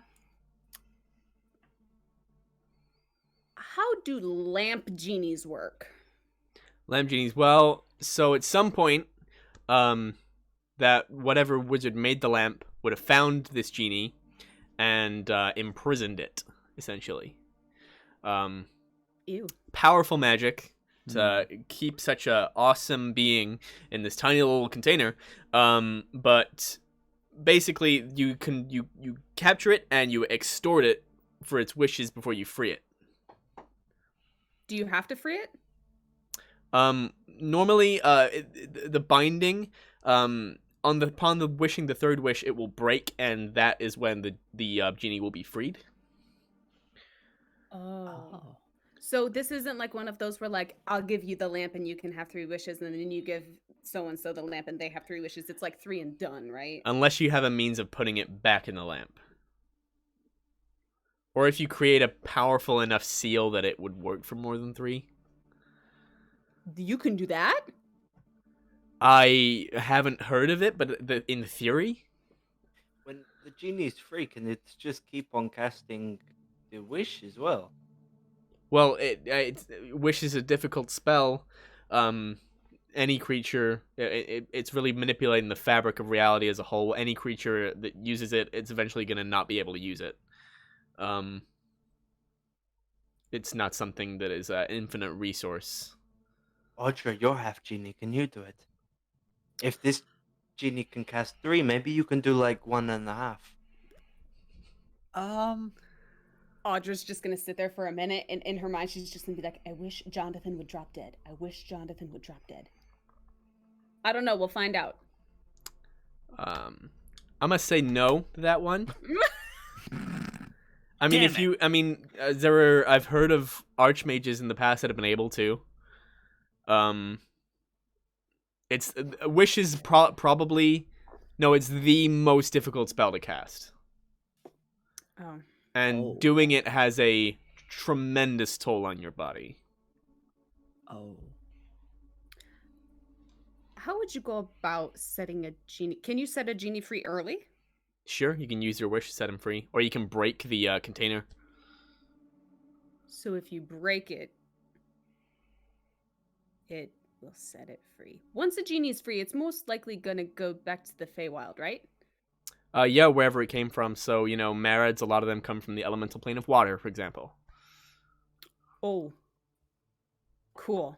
Speaker 2: do lamp genies work?
Speaker 1: Lamp genies. Well, so at some point, that whatever wizard made the lamp would have found this genie and imprisoned it, essentially.
Speaker 2: Ew.
Speaker 1: Powerful magic to keep such a awesome being in this tiny little container. But basically, you capture it and you extort it for its wishes before you free it.
Speaker 2: Do you have to free it?
Speaker 1: Normally, the binding, upon the wishing the third wish, it will break, and that is when the genie will be freed.
Speaker 2: Oh. So this isn't like one of those where like I'll give you the lamp and you can have 3 wishes, and then you give so and so the lamp and they have 3 wishes. It's like 3 and done, right?
Speaker 1: Unless you have a means of putting it back in the lamp. Or if you create a powerful enough seal that it would work for more than 3.
Speaker 2: You can do that?
Speaker 1: I haven't heard of it, but in theory.
Speaker 4: When the genie is free, can it just keep on casting the wish as well?
Speaker 1: Well, wish is a difficult spell. Any creature, it's really manipulating the fabric of reality as a whole. Any creature that uses it, it's eventually going to not be able to use it. It's not something that is an infinite resource.
Speaker 4: Audra, you're half genie. Can you do it? If this genie can cast 3, maybe you can do like 1.5.
Speaker 2: Audra's just gonna sit there for a minute, and in her mind, she's just gonna be like, I wish Jonathan would drop dead. I wish Jonathan would drop dead. I don't know. We'll find out.
Speaker 1: I'm gonna say no to that one. I mean, I've heard of archmages in the past that have been able to. It's wish is probably it's the most difficult spell to cast.
Speaker 2: Oh.
Speaker 1: And doing it has a tremendous toll on your body.
Speaker 3: Oh.
Speaker 2: How would you go about setting a genie? Can you set a genie free early?
Speaker 1: Sure, you can use your wish to set him free, or you can break the container.
Speaker 2: So if you break it, it will set it free. Once a genie is free, it's most likely gonna go back to the Feywild, right?
Speaker 1: Yeah, wherever it came from. So, Marids, a lot of them come from the elemental plane of water, for example.
Speaker 2: Oh. Cool.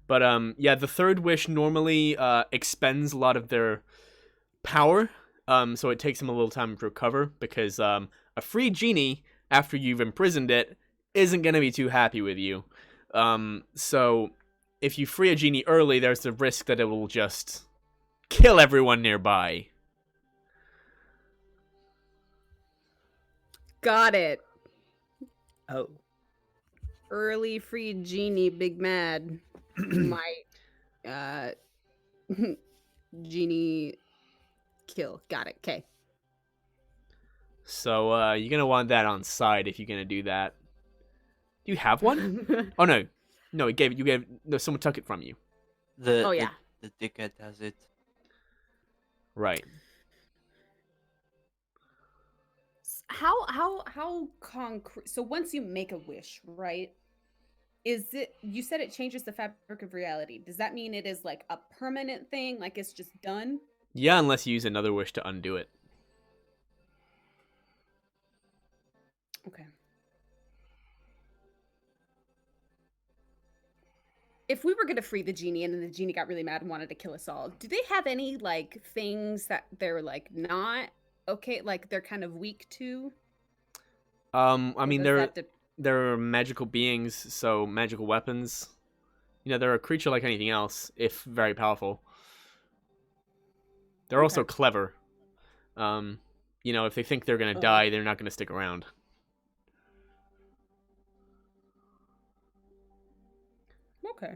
Speaker 1: But, the third wish normally expends a lot of their power, so it takes them a little time to recover, because a free genie, after you've imprisoned it, isn't going to be too happy with you. So, if you free a genie early, there's the risk that it will just kill everyone nearby.
Speaker 2: Got it.
Speaker 3: Oh.
Speaker 2: Early free genie, big mad. Might genie kill. Got it. Okay.
Speaker 1: So you're gonna want that on side if you're gonna do that. Do you have one? Oh no, no, someone took it from you.
Speaker 2: Oh, yeah.
Speaker 4: The dickhead has it.
Speaker 1: Right.
Speaker 2: How concrete? So once you make a wish, right? Is it? You said it changes the fabric of reality. Does that mean it is like a permanent thing? Like it's just done?
Speaker 1: Yeah, unless you use another wish to undo it.
Speaker 2: Okay. If we were going to free the genie and then the genie got really mad and wanted to kill us all, do they have any like things that they're like not okay, like they're kind of weak to?
Speaker 1: I mean, they're magical beings, so magical weapons. They're a creature like anything else, if very powerful. They're also clever. You know, if they think they're gonna die, they're not gonna stick around.
Speaker 2: Okay.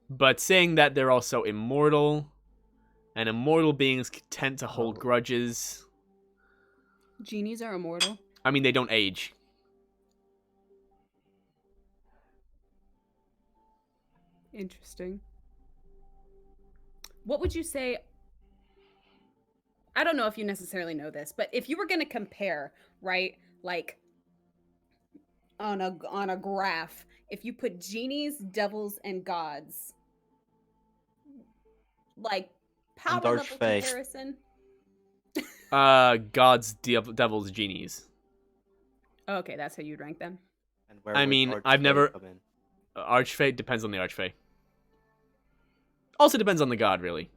Speaker 1: But saying that they're also immortal, and immortal beings tend to hold grudges.
Speaker 2: Genies are immortal.
Speaker 1: I mean, they don't age.
Speaker 2: Interesting. What would you say? I don't know if you necessarily know this, but if you were going to compare, right, like on a graph, if you put genies, devils, and gods, like power level
Speaker 4: Archfey.
Speaker 2: comparison.
Speaker 1: Gods, devils, genies.
Speaker 2: Okay, that's how you'd rank them.
Speaker 4: And where
Speaker 1: I
Speaker 4: would
Speaker 1: mean,
Speaker 4: Archfey
Speaker 1: I've never-
Speaker 4: come in?
Speaker 1: Archfey depends on the Archfey. Also depends on the god, really.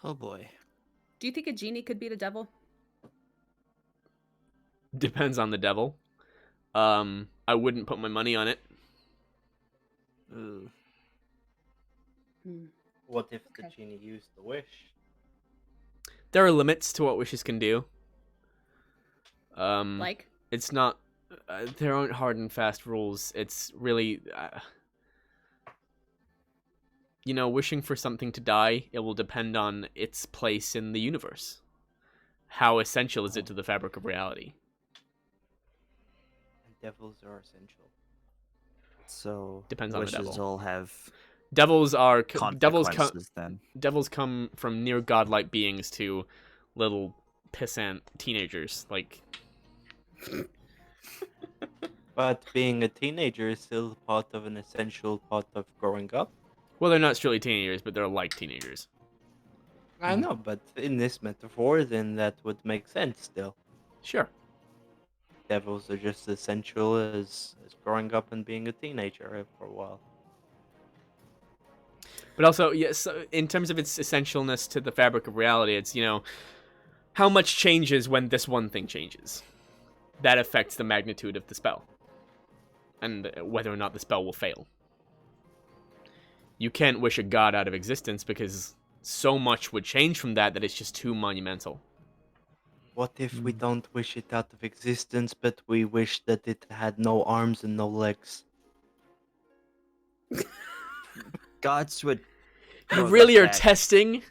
Speaker 3: Oh boy.
Speaker 2: Do you think a genie could beat a devil?
Speaker 1: Depends on the devil. I wouldn't put my money on it.
Speaker 3: Ooh.
Speaker 4: What if the
Speaker 2: Okay.
Speaker 4: genie used the wish?
Speaker 1: There are limits to what wishes can do.
Speaker 2: Like?
Speaker 1: It's not. There aren't hard and fast rules. It's really. You know, wishing for something to die, it will depend on its place in the universe. How essential is it to the fabric of reality?
Speaker 4: And devils are essential.
Speaker 3: So
Speaker 1: Depends on the
Speaker 3: wishes
Speaker 1: devil.
Speaker 3: all have
Speaker 1: Devils are
Speaker 3: consequences then.
Speaker 1: devils come from near godlike beings to little pissant teenagers. Like,
Speaker 4: But being a teenager is still part of an essential part of growing up.
Speaker 1: well, they're not strictly teenagers, but they're like teenagers.
Speaker 4: I know, but in this metaphor, then that would make sense still.
Speaker 1: Sure.
Speaker 4: Devils are just as essential as growing up and being a teenager for a while.
Speaker 1: But also, yes, in terms of its essentialness to the fabric of reality, it's, you know, how much changes when this one thing changes. That affects the magnitude of the spell. And whether or not the spell will fail. You can't wish a god out of existence because so much would change from that it's just too monumental.
Speaker 4: What if we don't wish it out of existence, but we wish that it had no arms and no legs?
Speaker 3: Gods would.
Speaker 1: You
Speaker 3: throw
Speaker 1: really
Speaker 3: that
Speaker 1: are
Speaker 3: back.
Speaker 1: testing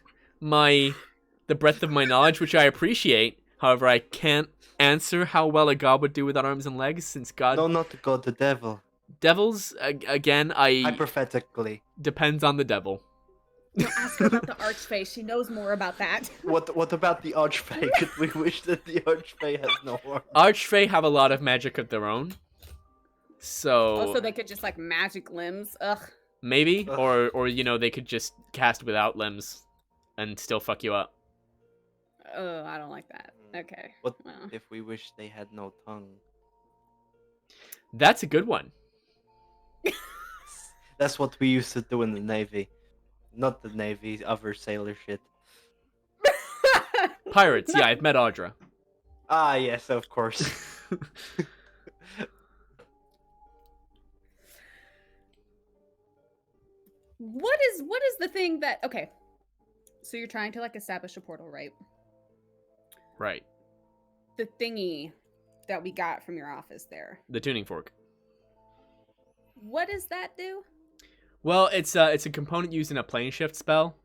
Speaker 1: the breadth of my knowledge, which I appreciate. However, I can't answer how well a god would do without arms and legs, since god
Speaker 4: No, not the god, the devil.
Speaker 1: devils again. I
Speaker 4: Hypothetically.
Speaker 1: depends on the devil.
Speaker 2: Ask her about the archfey. She knows more about that.
Speaker 4: What about the Archfey? Could we wish that the Archfey has no arms?
Speaker 1: Archfey have a lot of magic of their own, so
Speaker 2: Also, they could just like magic limbs. Ugh.
Speaker 1: maybe,
Speaker 4: Ugh.
Speaker 1: or you know, they could just cast without limbs and still fuck you up.
Speaker 2: Oh, I don't like that. Okay.
Speaker 4: What
Speaker 2: Well.
Speaker 4: if we wish they had no tongue?
Speaker 1: That's a good one.
Speaker 4: That's what we used to do in the Navy. Not the Navy, other sailor shit.
Speaker 1: Pirates, yeah, I've met Audra.
Speaker 4: Ah, yes, of course.
Speaker 2: What is the thing that okay? So you're trying to like establish a portal, right?
Speaker 1: Right,
Speaker 2: The thingy that we got from your office there.
Speaker 1: the tuning fork.
Speaker 2: What does that do?
Speaker 1: Well, it's a component used in a plane shift spell.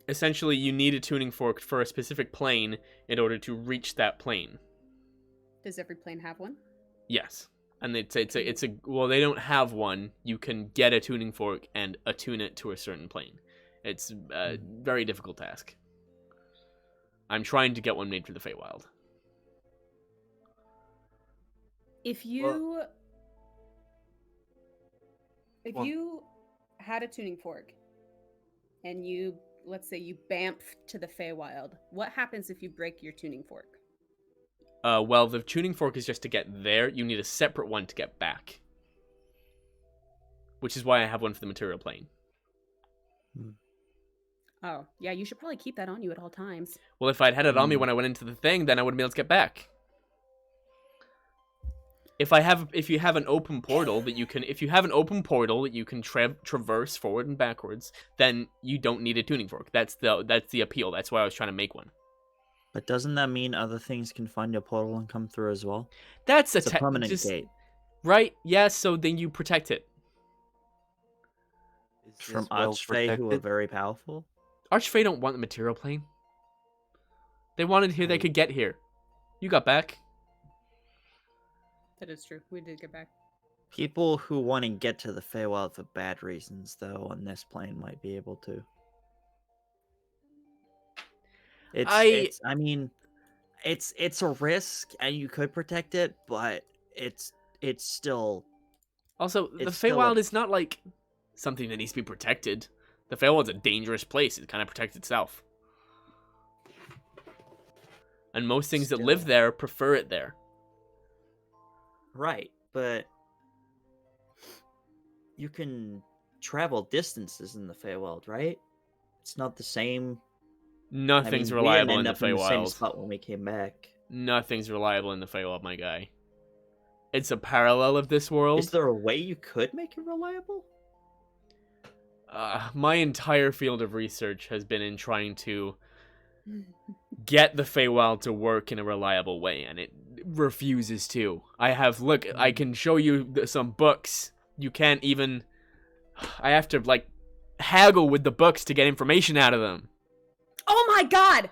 Speaker 1: Essentially, you need a tuning fork for a specific plane in order to reach that plane.
Speaker 2: Does every plane have one?
Speaker 1: Yes, and it's a well, they don't have one. You can get a tuning fork and attune it to a certain plane. It's a very difficult task. I'm trying to get one made for the Feywild.
Speaker 2: If
Speaker 4: Well-
Speaker 2: you had a tuning fork and you, let's say you bamf to the Feywild, what happens if you break your tuning fork?
Speaker 1: Well, the tuning fork is just to get there. You need a separate one to get back. Which is why I have one for the material plane.
Speaker 2: Oh, yeah, you should probably keep that on you at all times.
Speaker 1: Well, if I'd had it on me when I went into the thing, then I wouldn't be able to get back. if you have an open portal that you can traverse forward and backwards, then you don't need a tuning fork. That's the appeal. That's why I was trying to make one.
Speaker 3: But doesn't that mean other things can find your portal and come through as well?
Speaker 1: That's
Speaker 3: It's a permanent gate.
Speaker 1: right? Yeah. So then you protect it.
Speaker 4: Is
Speaker 3: From
Speaker 4: this well
Speaker 3: Archfey, who are
Speaker 4: protected?
Speaker 3: very powerful.
Speaker 1: Archfey don't want the material plane. They wanted here. They could get here. You got back.
Speaker 2: That is true. We did get back.
Speaker 3: People who want to get to the Feywild for bad reasons, though, on this plane might be able to. I mean, it's a risk, and you could protect it, but it's still.
Speaker 1: Also, the
Speaker 3: It's still
Speaker 1: Feywild is not like something that needs to be protected. The Feywild's a dangerous place. It kind of protects itself. And most things that live there prefer it there.
Speaker 3: Right, but you can travel distances in the Feywild, right? It's not the same.
Speaker 1: Nothing's
Speaker 3: I mean, we didn't
Speaker 1: reliable in
Speaker 3: end
Speaker 1: the
Speaker 3: up in the same
Speaker 1: Feywild.
Speaker 3: spot when we came back.
Speaker 1: Nothing's reliable in the Feywild, my guy. It's a parallel of this world.
Speaker 3: Is there a way you could make it reliable?
Speaker 1: My entire field of research has been in trying to get the Feywild to work in a reliable way, and it refuses to. I can show you some books. You can't even... I have to, like, haggle with the books to get information out of them.
Speaker 2: Oh my god!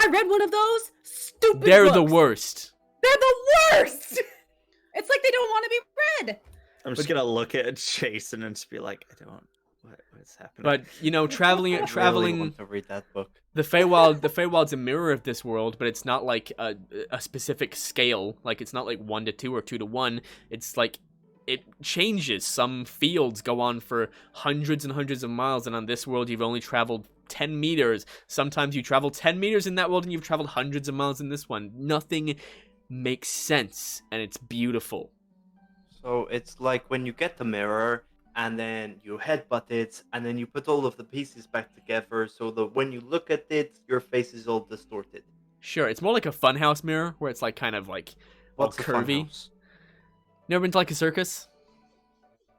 Speaker 2: I read one of those stupid
Speaker 1: They're
Speaker 2: books.
Speaker 1: the worst.
Speaker 2: They're the worst! It's like they don't want to be read.
Speaker 3: I'm just gonna look at Jason and just be like, what is happening?
Speaker 1: But, you know, traveling...
Speaker 4: I really want to read that book.
Speaker 1: The Feywild's a mirror of this world, but it's not like a specific scale. Like, it's not like 1 to 2 or 2 to 1. It's like, it changes. Some fields go on for hundreds and hundreds of miles, and on this world, you've only traveled 10 meters. Sometimes you travel 10 meters in that world, and you've traveled hundreds of miles in this one. Nothing makes sense, and it's beautiful.
Speaker 4: So it's like when you get the mirror, and then you headbutt it, and then you put all of the pieces back together, so that when you look at it, your face is all distorted.
Speaker 1: Sure, it's more like a funhouse mirror, where it's like kind of like all
Speaker 4: What's a
Speaker 1: curvy.
Speaker 4: funhouse?
Speaker 1: Never been to like a circus?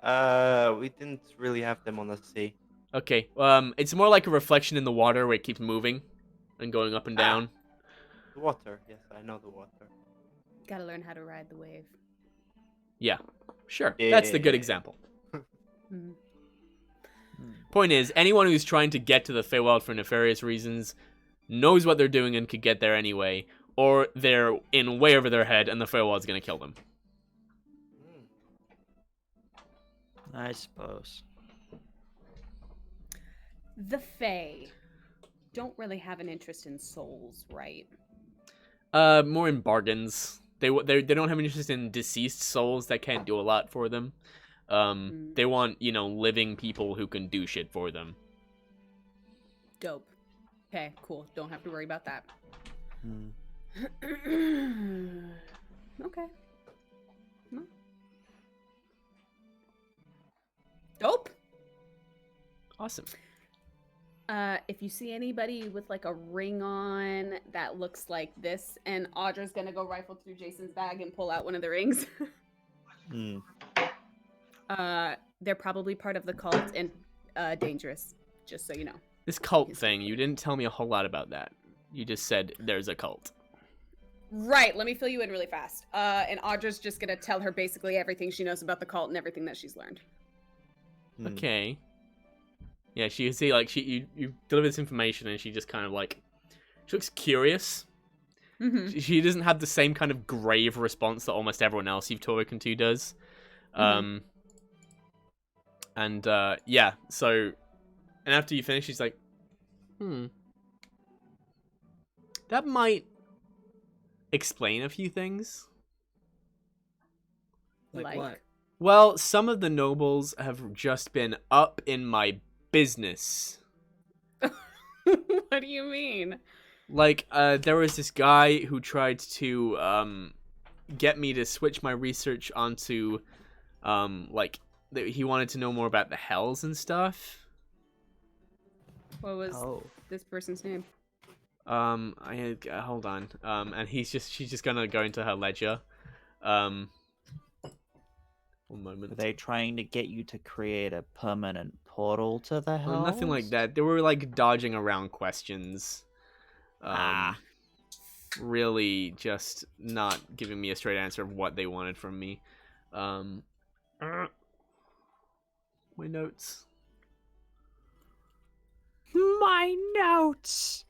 Speaker 4: We didn't really have them on the sea.
Speaker 1: Okay, it's more like a reflection in the water where it keeps moving and going up and down.
Speaker 4: The water, yes, I know the water.
Speaker 2: Gotta learn how to ride the wave.
Speaker 1: Yeah, sure. That's the good
Speaker 4: Yeah.
Speaker 1: example.
Speaker 2: Mhm.
Speaker 1: Point is, anyone who's trying to get to the Feywild for nefarious reasons knows what they're doing and could get there anyway, or they're in way over their head and the Feywild's gonna kill them.
Speaker 3: I suppose.
Speaker 2: The Fae don't really have an interest in souls, right?
Speaker 1: More in bargains. They don't have an interest in deceased souls that can't do a lot for them. They want, you know, living people who can do shit for them.
Speaker 2: Dope. Okay, cool. Don't have to worry about that. Okay. Well. Dope.
Speaker 1: Awesome.
Speaker 2: If you see anybody with like a ring on that looks like this, and Audra's gonna go rifle through Jason's bag and pull out one of the rings. They're probably part of the cult and dangerous, just so you know.
Speaker 1: This cult thing, you didn't tell me a whole lot about that. You just said there's a cult.
Speaker 2: Right, let me fill you in really fast. And Audra's just gonna tell her basically everything she knows about the cult and everything that she's learned.
Speaker 1: Okay. Yeah, you deliver this information and she just kind of like, she looks curious.
Speaker 2: Mm-hmm.
Speaker 1: She doesn't have the same kind of grave response that almost everyone else you've spoken to does. Yeah, so, and after you finish, she's like, that might explain a few things.
Speaker 2: Like what?
Speaker 1: Well, some of the nobles have just been up in my business.
Speaker 2: What do you mean?
Speaker 1: Like, there was this guy who tried to, get me to switch my research onto, he wanted to know more about the hells and stuff.
Speaker 2: What was this person's name?
Speaker 1: Hold on. And she's just gonna go into her ledger. One moment.
Speaker 3: Are they trying to get you to create a permanent portal to the hells?
Speaker 1: Nothing like that. They were like dodging around questions. Really just not giving me a straight answer of what they wanted from me. My notes.
Speaker 6: My notes.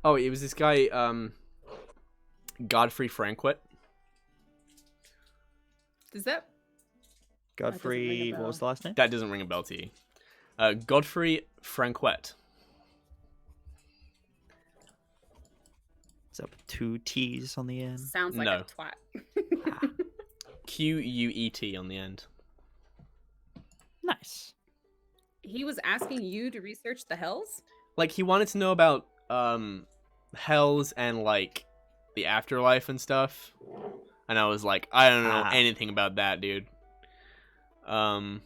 Speaker 1: Oh, it was this guy, Godfrey Franquet.
Speaker 2: Does that?
Speaker 3: Godfrey,
Speaker 2: bell.
Speaker 3: what was the last name?
Speaker 1: That doesn't ring a bell to you. Godfrey Franquet.
Speaker 3: Is that with 2 T's on the end?
Speaker 2: Sounds like
Speaker 1: No.
Speaker 2: a twat.
Speaker 1: Quet on the end.
Speaker 3: Nice.
Speaker 2: He was asking you to research the hells?
Speaker 1: Like, he wanted to know about, hells and, like, the afterlife and stuff. And I was like, I don't know anything about that, dude.
Speaker 3: That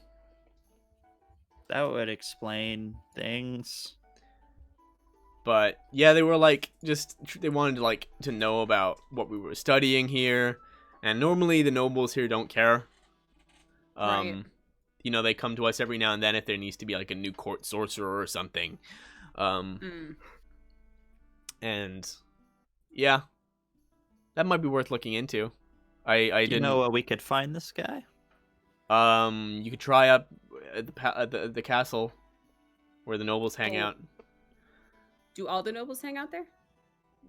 Speaker 3: would explain things.
Speaker 1: But yeah, they were like, they wanted to like to know about what we were studying here, and normally the nobles here don't care.
Speaker 2: Right.
Speaker 1: You know, they come to us every now and then if there needs to be like a new court sorcerer or something. And yeah, that might be worth looking into. I
Speaker 3: Do you
Speaker 1: didn't
Speaker 3: know where we could find this guy?
Speaker 1: You could try up at the castle where the nobles hang
Speaker 2: Oh.
Speaker 1: out.
Speaker 2: Do all the nobles hang out there?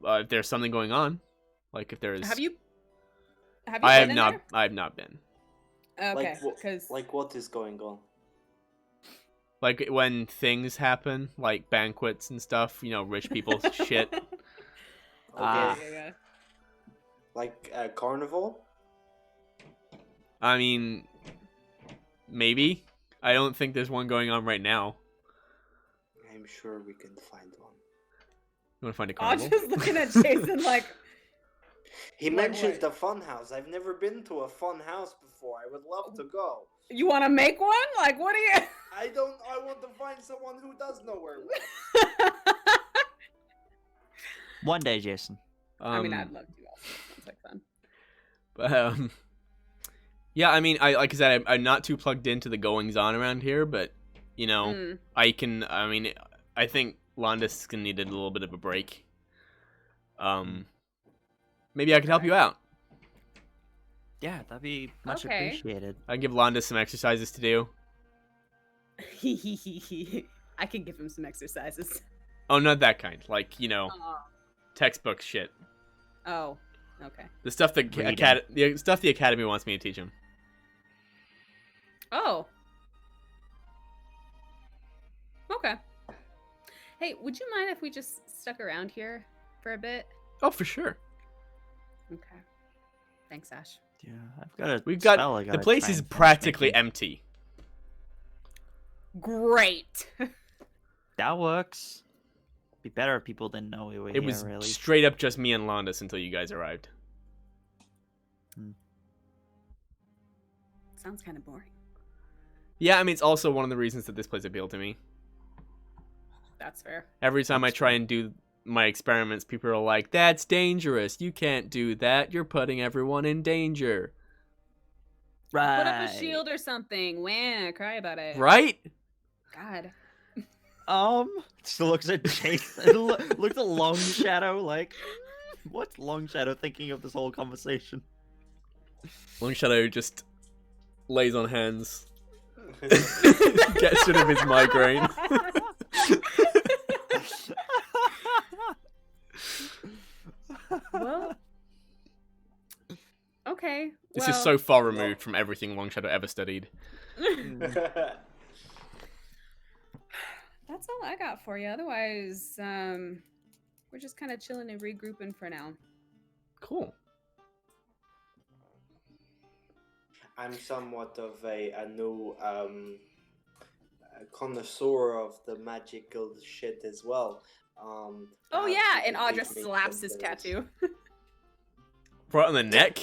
Speaker 1: If there's something going on, like if there's.
Speaker 2: Have you
Speaker 1: I have
Speaker 2: been in
Speaker 1: not.
Speaker 2: there?
Speaker 1: I have not been.
Speaker 2: Okay, because
Speaker 7: Like what is going on?
Speaker 1: Like when things happen, like banquets and stuff. You know, rich people shit.
Speaker 7: Okay.
Speaker 2: yeah.
Speaker 7: Like a carnival?
Speaker 1: I mean, maybe. I don't think there's one going on right now.
Speaker 7: I'm sure we can find one.
Speaker 1: You want to find a
Speaker 2: I'm
Speaker 1: carnival?
Speaker 2: just looking at Jason like,
Speaker 7: He
Speaker 2: Like
Speaker 7: mentioned
Speaker 2: what?
Speaker 7: the fun house. I've never been to a fun house before. I would love to go.
Speaker 2: you want to make one? Like, what are you?
Speaker 7: I want to find someone who does know where one.
Speaker 3: One day, Jason.
Speaker 2: I mean, I'd love to. Also, sounds like fun.
Speaker 1: But yeah. I mean, like I said, I'm not too plugged into the goings on around here, but you know, I can. I mean, I think Landis needed a little bit of a break. Maybe I could help you out.
Speaker 3: Yeah, that'd be much
Speaker 2: Okay.
Speaker 3: appreciated.
Speaker 1: I can give Landis some exercises to do.
Speaker 2: I can give him some exercises.
Speaker 1: Oh, not that kind. Like, you know,
Speaker 2: Oh.
Speaker 1: textbook shit.
Speaker 2: Oh, okay.
Speaker 1: The stuff the
Speaker 3: Reading.
Speaker 1: the stuff the academy wants me to teach him.
Speaker 2: Oh. Okay. Hey, would you mind if we just stuck around here for a bit?
Speaker 1: Oh, for sure.
Speaker 2: Okay. Thanks, Ash.
Speaker 3: Yeah, I've got a
Speaker 1: We've
Speaker 3: spell
Speaker 1: got
Speaker 3: I
Speaker 1: the
Speaker 3: gotta
Speaker 1: place
Speaker 3: try
Speaker 1: is
Speaker 3: and finish
Speaker 1: practically
Speaker 3: making.
Speaker 1: empty.
Speaker 2: Great.
Speaker 3: That works. Be better if people didn't know we were
Speaker 1: It
Speaker 3: here,
Speaker 1: was
Speaker 3: really.
Speaker 1: straight up just me and Landis until you guys arrived.
Speaker 2: Sounds kind of boring.
Speaker 1: Yeah, I mean, it's also one of the reasons that this place appealed to me.
Speaker 2: That's fair.
Speaker 1: Every time I try and do my experiments, people are like, "That's dangerous. You can't do that. You're putting everyone in danger."
Speaker 3: Right.
Speaker 2: Put up a shield or something. Wah, cry about it.
Speaker 1: Right?
Speaker 2: God.
Speaker 3: Just looks at Jason. Looks at Long Shadow like, what's Long Shadow thinking of this whole conversation?
Speaker 1: Long Shadow just lays on hands. Gets rid of his migraine.
Speaker 2: Well. Okay.
Speaker 1: This is so far removed from everything Long Shadow ever studied.
Speaker 2: That's all I got for you. Otherwise, we're just kind of chilling and regrouping for now.
Speaker 1: Cool.
Speaker 7: I'm somewhat of a new connoisseur of the magical shit as well.
Speaker 2: Oh
Speaker 7: perhaps
Speaker 2: yeah,
Speaker 7: you
Speaker 2: and
Speaker 7: could
Speaker 2: Audra
Speaker 7: lead me
Speaker 2: slaps
Speaker 7: to
Speaker 2: his
Speaker 7: this.
Speaker 2: tattoo.
Speaker 1: Right on the neck.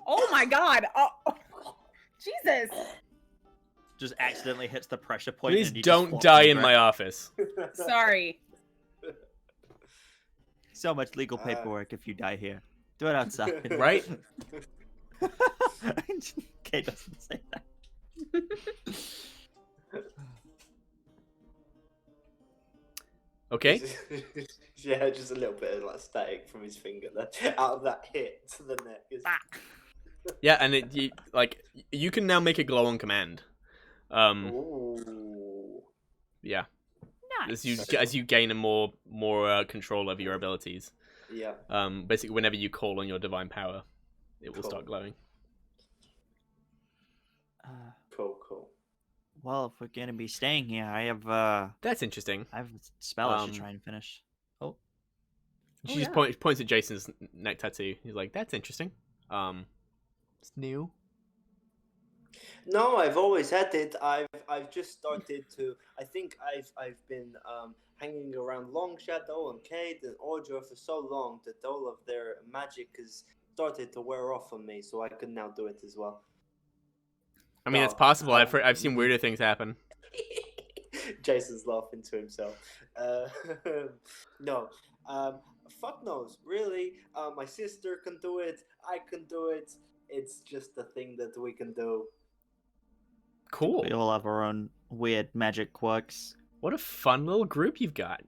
Speaker 2: Oh my god! Oh, Jesus!
Speaker 3: Just accidentally hits the pressure point.
Speaker 1: Please
Speaker 3: and you just
Speaker 1: don't
Speaker 3: fall
Speaker 1: die
Speaker 3: to the
Speaker 1: in my
Speaker 3: ground.
Speaker 1: office.
Speaker 2: Sorry.
Speaker 3: So much legal paperwork if you die here. Do it outside.
Speaker 1: Right?
Speaker 3: Kate doesn't say that.
Speaker 1: Okay.
Speaker 7: Yeah, just a little bit of like static from his finger there, out of that hit to the neck.
Speaker 1: Yeah, and you can now make it glow on command.
Speaker 7: Ooh.
Speaker 1: Yeah.
Speaker 6: Nice.
Speaker 1: As you gain a more control over your abilities.
Speaker 7: Yeah.
Speaker 1: Basically, whenever you call on your divine power, it will
Speaker 7: Cool.
Speaker 1: start glowing.
Speaker 7: Cool.
Speaker 3: Well, if we're gonna be staying here, I have
Speaker 1: That's interesting.
Speaker 3: a spell I should
Speaker 1: Um,
Speaker 3: try and finish.
Speaker 1: She
Speaker 2: Oh,
Speaker 1: just
Speaker 2: yeah.
Speaker 1: points at Jason's neck tattoo. He's like, "That's interesting. It's new."
Speaker 7: No, I've always had it. I've just started to. I think I've been hanging around Long Shadow and Kate and Audra for so long that all of their magic has started to wear off on me. So I can now do it as well.
Speaker 1: I mean,
Speaker 7: No,
Speaker 1: it's possible. I've seen weirder things happen.
Speaker 7: Jason's laughing to himself. No, fuck knows. Really, my sister can do it. I can do it. It's just a thing that we can do.
Speaker 1: Cool.
Speaker 3: We all have our own weird magic quirks.
Speaker 1: What a fun little group you've got.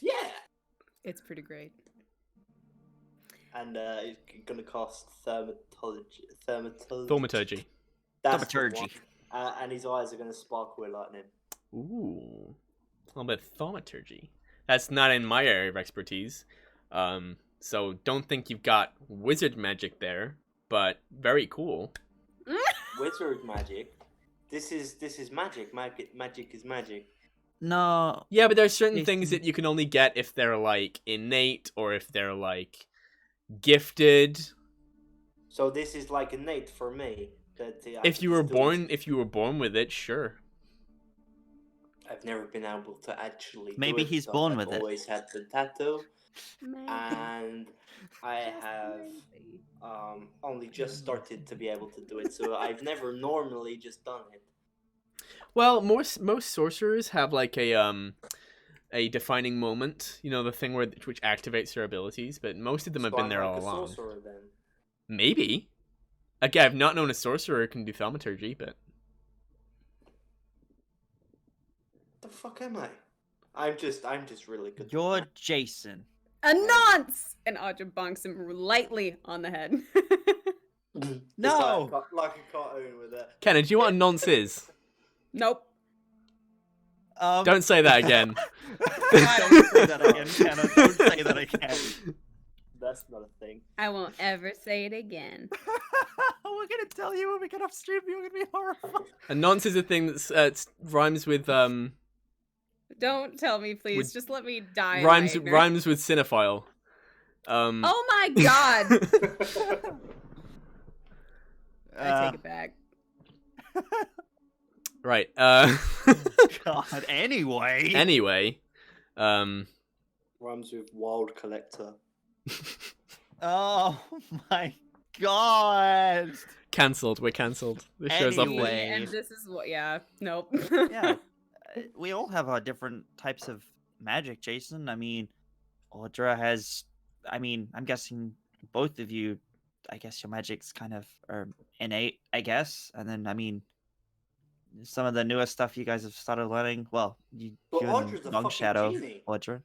Speaker 7: Yeah.
Speaker 2: It's pretty great.
Speaker 7: And it's gonna cost thaumaturgy.
Speaker 1: Thaumaturgy.
Speaker 7: That's the
Speaker 3: Thaumaturgy.
Speaker 7: one. And his eyes are gonna sparkle with lightning.
Speaker 1: Ooh. A little bit of thaumaturgy. That's not in my area of expertise. So don't think you've got wizard magic there, but very cool.
Speaker 7: Wizard magic. This is magic. Magic is magic.
Speaker 3: No,
Speaker 1: Yeah, but there's certain
Speaker 3: Jason-
Speaker 1: things that you can only get if they're like innate or if they're like gifted.
Speaker 7: So this is like innate for me. That I
Speaker 1: If you
Speaker 7: can
Speaker 1: were
Speaker 7: do it.
Speaker 1: born with it, sure.
Speaker 7: I've never been able to actually.
Speaker 3: Maybe
Speaker 7: do it,
Speaker 3: he's
Speaker 7: so
Speaker 3: born
Speaker 7: I've
Speaker 3: with it.
Speaker 7: Always had the tattoo,
Speaker 2: Man.
Speaker 7: and I have only just started to be able to do it. So I've never normally just done it.
Speaker 1: Well, most sorcerers have like a defining moment, you know, the thing which activates their abilities, but most of them have
Speaker 7: So
Speaker 1: been
Speaker 7: I'm
Speaker 1: there
Speaker 7: like
Speaker 1: all
Speaker 7: a
Speaker 1: along.
Speaker 7: sorcerer then.
Speaker 1: Maybe. Again, I've not known a sorcerer who can do thaumaturgy, but
Speaker 7: The fuck am I? I'm just really good. at
Speaker 3: you're
Speaker 7: that.
Speaker 3: Jason.
Speaker 2: A nonce! And Audra bonks him lightly on the head.
Speaker 7: It's
Speaker 3: No!
Speaker 7: like a cartoon with a.
Speaker 1: Kenna, do you know what a nonce is?
Speaker 2: Nope.
Speaker 1: Don't say that again.
Speaker 3: Don't say that again, Kenna. Don't say that again.
Speaker 7: That's not a thing.
Speaker 2: I won't ever say it again.
Speaker 3: We're gonna tell you when we get off stream. You're gonna be horrified.
Speaker 1: A nonce is a thing that rhymes with
Speaker 2: Don't tell me, please.
Speaker 1: Would-
Speaker 2: Just let me die. in my ignorance.
Speaker 1: rhymes with cinephile.
Speaker 2: Oh my god! I take it back.
Speaker 1: Right.
Speaker 3: God. Anyway.
Speaker 1: Anyway,
Speaker 7: Rhymes with wild collector.
Speaker 3: Oh my god.
Speaker 1: cancelled. We're cancelled. This show's off.
Speaker 3: Anyway.
Speaker 2: And this is what, yeah. Nope.
Speaker 3: Yeah. We all have our different types of magic, Jason. I mean, Audra has. I mean, I'm guessing both of you. I guess your magic's kind of innate, I guess. And then, I mean, some of the newer stuff you guys have started learning. Well, you
Speaker 7: But
Speaker 3: and
Speaker 7: Audra's a
Speaker 3: Long
Speaker 7: fucking
Speaker 3: Shadow,
Speaker 7: genie.
Speaker 3: Audra.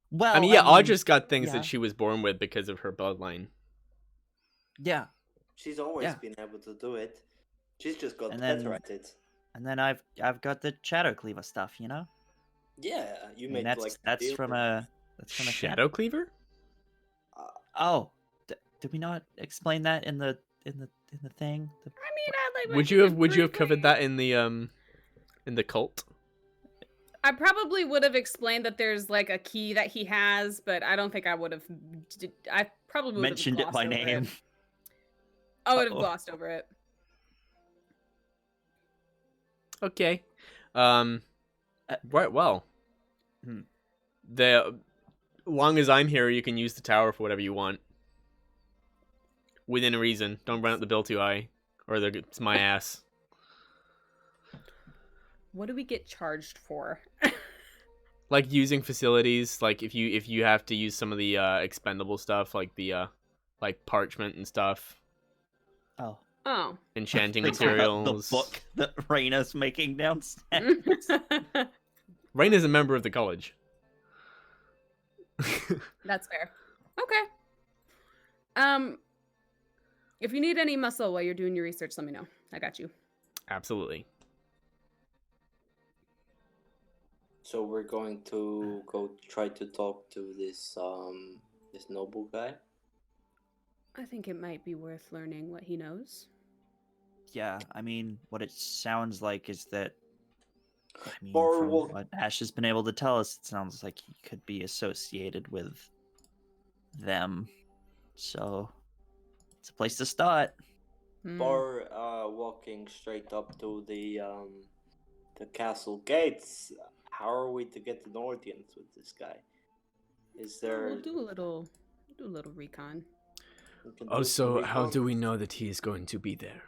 Speaker 3: Well,
Speaker 1: I mean, yeah,
Speaker 3: I mean,
Speaker 1: Audra's got things
Speaker 3: yeah.
Speaker 1: that she was born with because of her bloodline.
Speaker 3: Yeah,
Speaker 7: She's always
Speaker 3: Yeah.
Speaker 7: been able to do it. She's just got
Speaker 3: And
Speaker 7: better
Speaker 3: then-
Speaker 7: at it.
Speaker 3: and then I've got the Shadow Cleaver stuff, you know.
Speaker 7: Yeah, you
Speaker 3: I mean,
Speaker 7: made
Speaker 3: that's
Speaker 7: like
Speaker 3: that's
Speaker 7: deal
Speaker 3: from
Speaker 7: with-
Speaker 3: a thing.
Speaker 1: Shadow Cleaver?
Speaker 3: Oh, did we not explain that in the thing?
Speaker 2: I mean, I like.
Speaker 1: Would you have covered that in the cult?
Speaker 2: I probably would have explained that there's like a key that he has, but I don't think I would have. I probably would
Speaker 3: Mentioned
Speaker 2: have
Speaker 3: it by
Speaker 2: glossed over
Speaker 3: name.
Speaker 2: I would have
Speaker 3: Uh-oh.
Speaker 2: glossed over it.
Speaker 1: Okay. Right. Well.
Speaker 3: Hmm.
Speaker 1: The long as I'm here, you can use the tower for whatever you want. Within reason. Don't run up the bill too high, or it's my ass.
Speaker 2: What do we get charged for?
Speaker 1: Like using facilities, like if you have to use some of the expendable stuff, like the like parchment and stuff,
Speaker 3: Oh.
Speaker 2: Oh.
Speaker 1: enchanting
Speaker 3: Think about
Speaker 1: materials.
Speaker 3: The book that Raina's making downstairs.
Speaker 1: Rain is a member of the college.
Speaker 2: That's fair. Okay. If you need any muscle while you're doing your research, let me know. I got you.
Speaker 1: Absolutely.
Speaker 7: So we're going to go try to talk to this this noble guy.
Speaker 2: I think it might be worth learning what he knows.
Speaker 3: Yeah, I mean, what it sounds like is that, I mean,
Speaker 7: Or
Speaker 3: from
Speaker 7: we'll-
Speaker 3: what Ash has been able to tell us, it sounds like he could be associated with them. So, it's a place to start.
Speaker 2: Hmm.
Speaker 7: Bar walking straight up to the castle gates. How are we to get an audience with this guy? Is there?
Speaker 2: We'll do a little recon.
Speaker 7: we can do some
Speaker 1: Also, how
Speaker 7: recon?
Speaker 1: do we know that he is going to be there?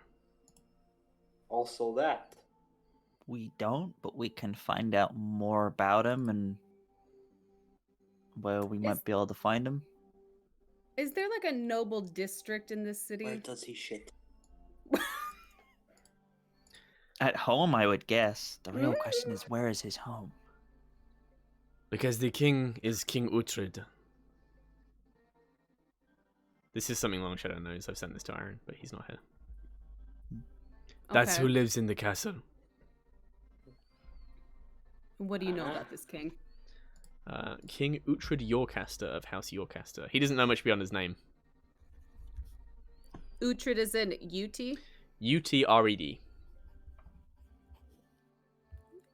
Speaker 7: Also that.
Speaker 3: We don't, but we can find out more about him and where we might
Speaker 2: Is-
Speaker 3: be able to find him.
Speaker 2: Is there like a noble district in this
Speaker 7: Where
Speaker 2: city?
Speaker 7: does he shit?
Speaker 3: At home, I would guess. The real question is, where is his home?
Speaker 1: Because the king is King Uhtred. This is something Long Shadow knows. I've sent this to Aaron, but he's not here. That's
Speaker 2: Okay.
Speaker 1: who lives in the castle.
Speaker 2: What do you know about this king?
Speaker 1: King Uhtred Yorcaster of House Yorcaster. He doesn't know much beyond his name.
Speaker 2: Uhtred is in UT,
Speaker 1: Utred.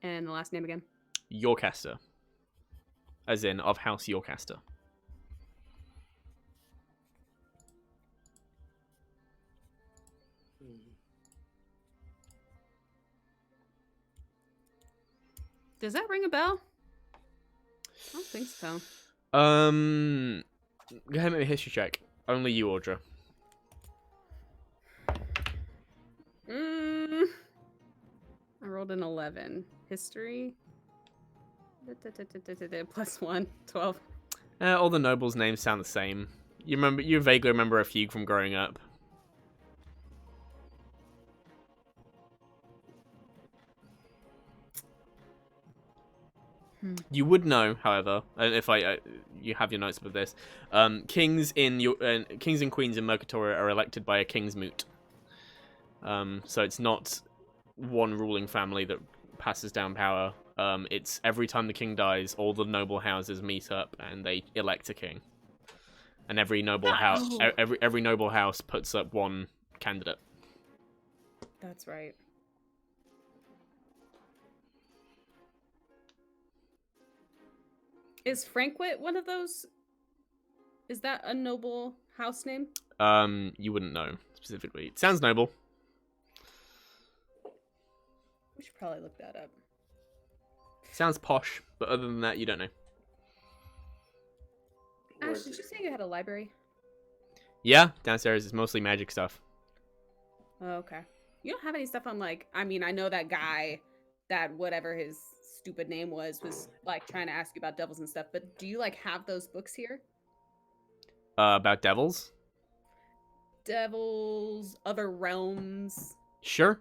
Speaker 2: and the last name again.
Speaker 1: Yorcaster. As in, of House Yorcaster.
Speaker 2: Does that ring a bell? I don't think so.
Speaker 1: Go ahead and make a history check. Only you, Audra.
Speaker 2: I rolled an 11. History? +1, 12.
Speaker 1: All the nobles' names sound the same. You vaguely remember a few from growing up. You would know, however, and if you have your notes with this, kings and queens in Mercatoria are elected by a king's moot. So it's not one ruling family that passes down power. It's every time the king dies, all the noble houses meet up and they elect a king. And every noble house, every noble house puts up one candidate.
Speaker 2: That's right. Is Frankwit one of those? Is that a noble house name?
Speaker 1: You wouldn't know specifically. It sounds noble.
Speaker 2: We should probably look that up.
Speaker 1: Sounds posh, but other than that, you don't know.
Speaker 7: Where
Speaker 2: Ash,
Speaker 7: is
Speaker 2: did
Speaker 7: it?
Speaker 2: you say you had a library?
Speaker 1: Yeah, downstairs is mostly magic stuff.
Speaker 2: Oh, okay. You don't have any stuff on like, I mean, I know that guy, that whatever his stupid name was like trying to ask you about devils and stuff, but do you like have those books here?
Speaker 1: About devils?
Speaker 2: Devils, other realms.
Speaker 1: Sure.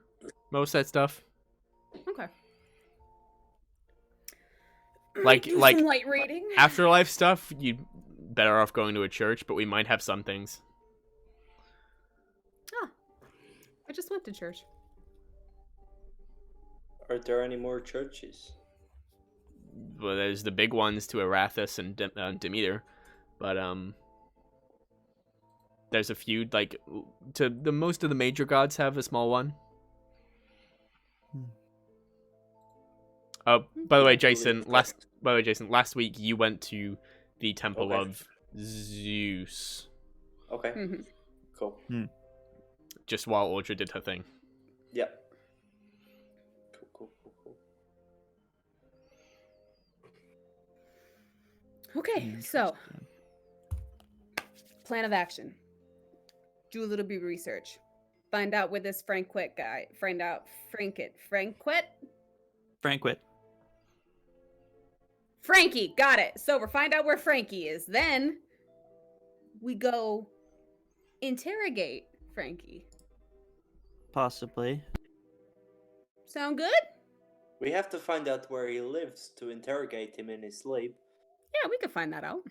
Speaker 1: Most of that stuff.
Speaker 2: Okay.
Speaker 1: Like-
Speaker 2: Do
Speaker 1: like-
Speaker 2: some light reading.
Speaker 1: Afterlife stuff, you'd better off going to a church, but we might have some things.
Speaker 2: I just went to church.
Speaker 7: Are there any more churches?
Speaker 1: Well, there's the big ones to Arathis and Demeter, but there's a few, like, to the most of the major gods have a small one. By the way, Jason, last week you went to the Temple
Speaker 7: Okay.
Speaker 1: of Zeus.
Speaker 7: Okay,
Speaker 2: Mhm.
Speaker 7: cool.
Speaker 1: just while Audra did her thing.
Speaker 7: Yep. Cool.
Speaker 2: Okay, so plan of action. Do a little bit of research. Find out where this Franquet guy. Franquet. Frankie, got it. So we'll find out where Frankie is. Then we go interrogate Frankie.
Speaker 3: Possibly.
Speaker 2: Sound good?
Speaker 7: We have to find out where he lives to interrogate him in his sleep.
Speaker 2: Yeah, we could find that out.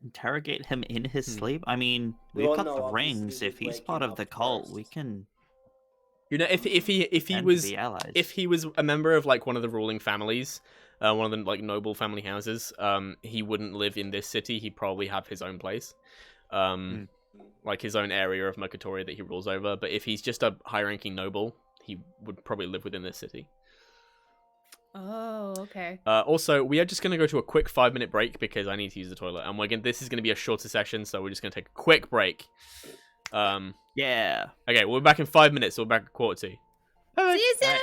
Speaker 3: Interrogate him in his sleep? I mean, we've
Speaker 7: Well,
Speaker 3: got
Speaker 7: no,
Speaker 3: the
Speaker 7: obviously
Speaker 3: rings.
Speaker 7: we'd
Speaker 3: If he's
Speaker 7: wake
Speaker 3: part
Speaker 7: him
Speaker 3: of the
Speaker 7: up
Speaker 3: cult,
Speaker 7: first.
Speaker 3: we can
Speaker 1: You know, if he
Speaker 3: pretend
Speaker 1: was
Speaker 3: to be allies.
Speaker 1: if he was a member of like one of the ruling families, one of the like noble family houses, he wouldn't live in this city. He'd probably have his own place, like his own area of Mercatoria that he rules over. But if he's just a high-ranking noble, he would probably live within this city.
Speaker 2: Oh, okay.
Speaker 1: Also, we are just going to go to a quick 5-minute break because I need to use the toilet, and this is going to be a shorter session, so we're just going to take a quick break.
Speaker 3: Yeah.
Speaker 1: Okay, we're back in 5 minutes. So we're back at 1:45.
Speaker 2: See you soon.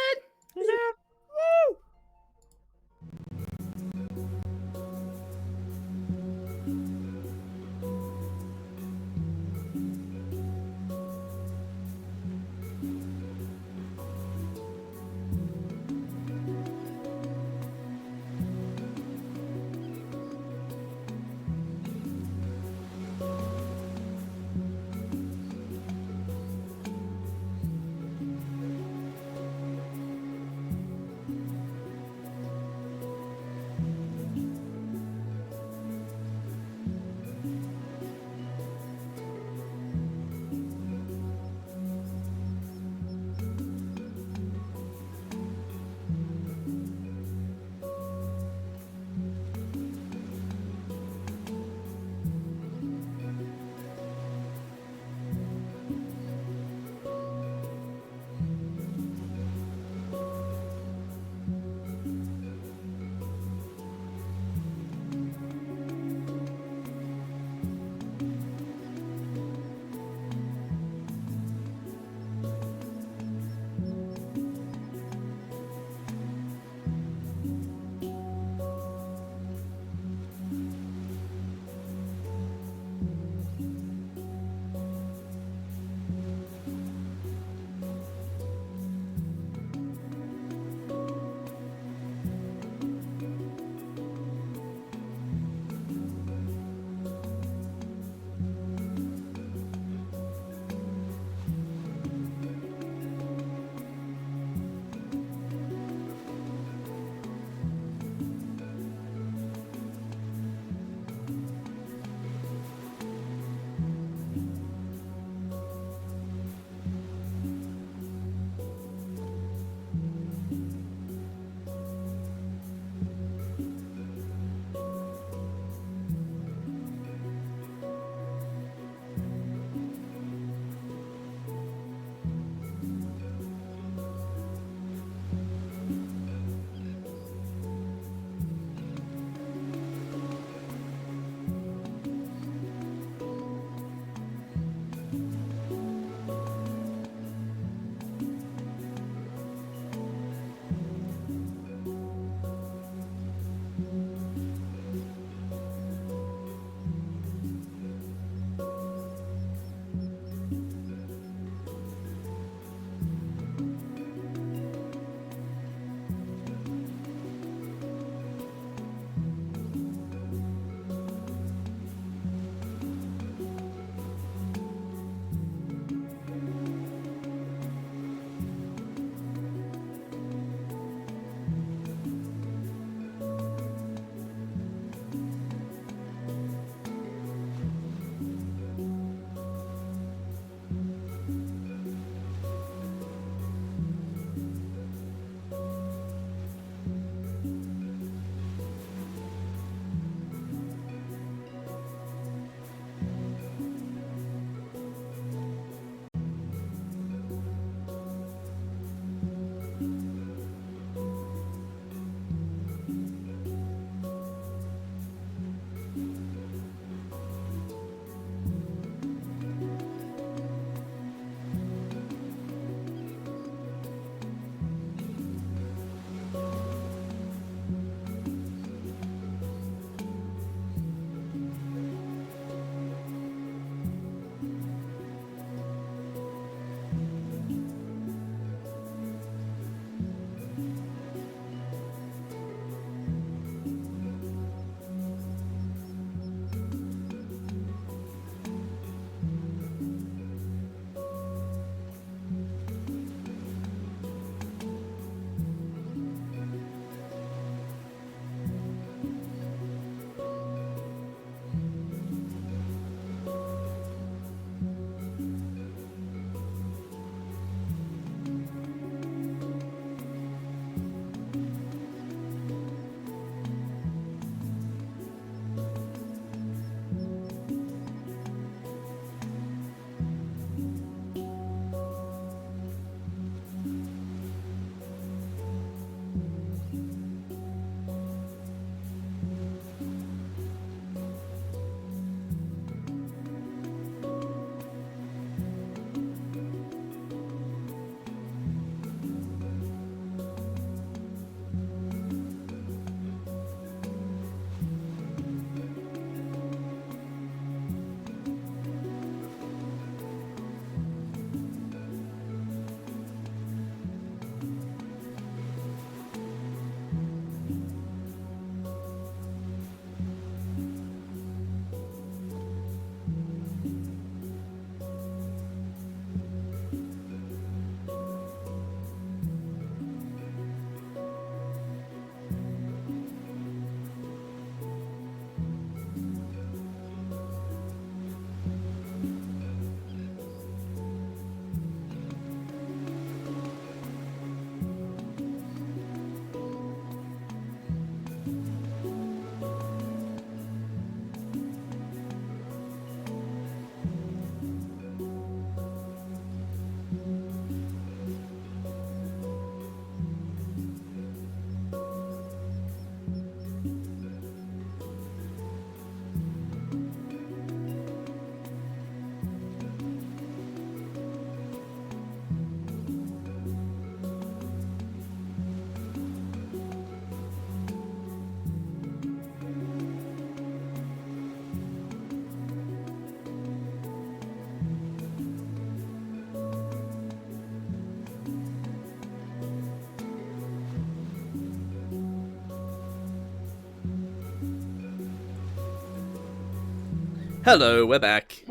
Speaker 1: Hello, we're back.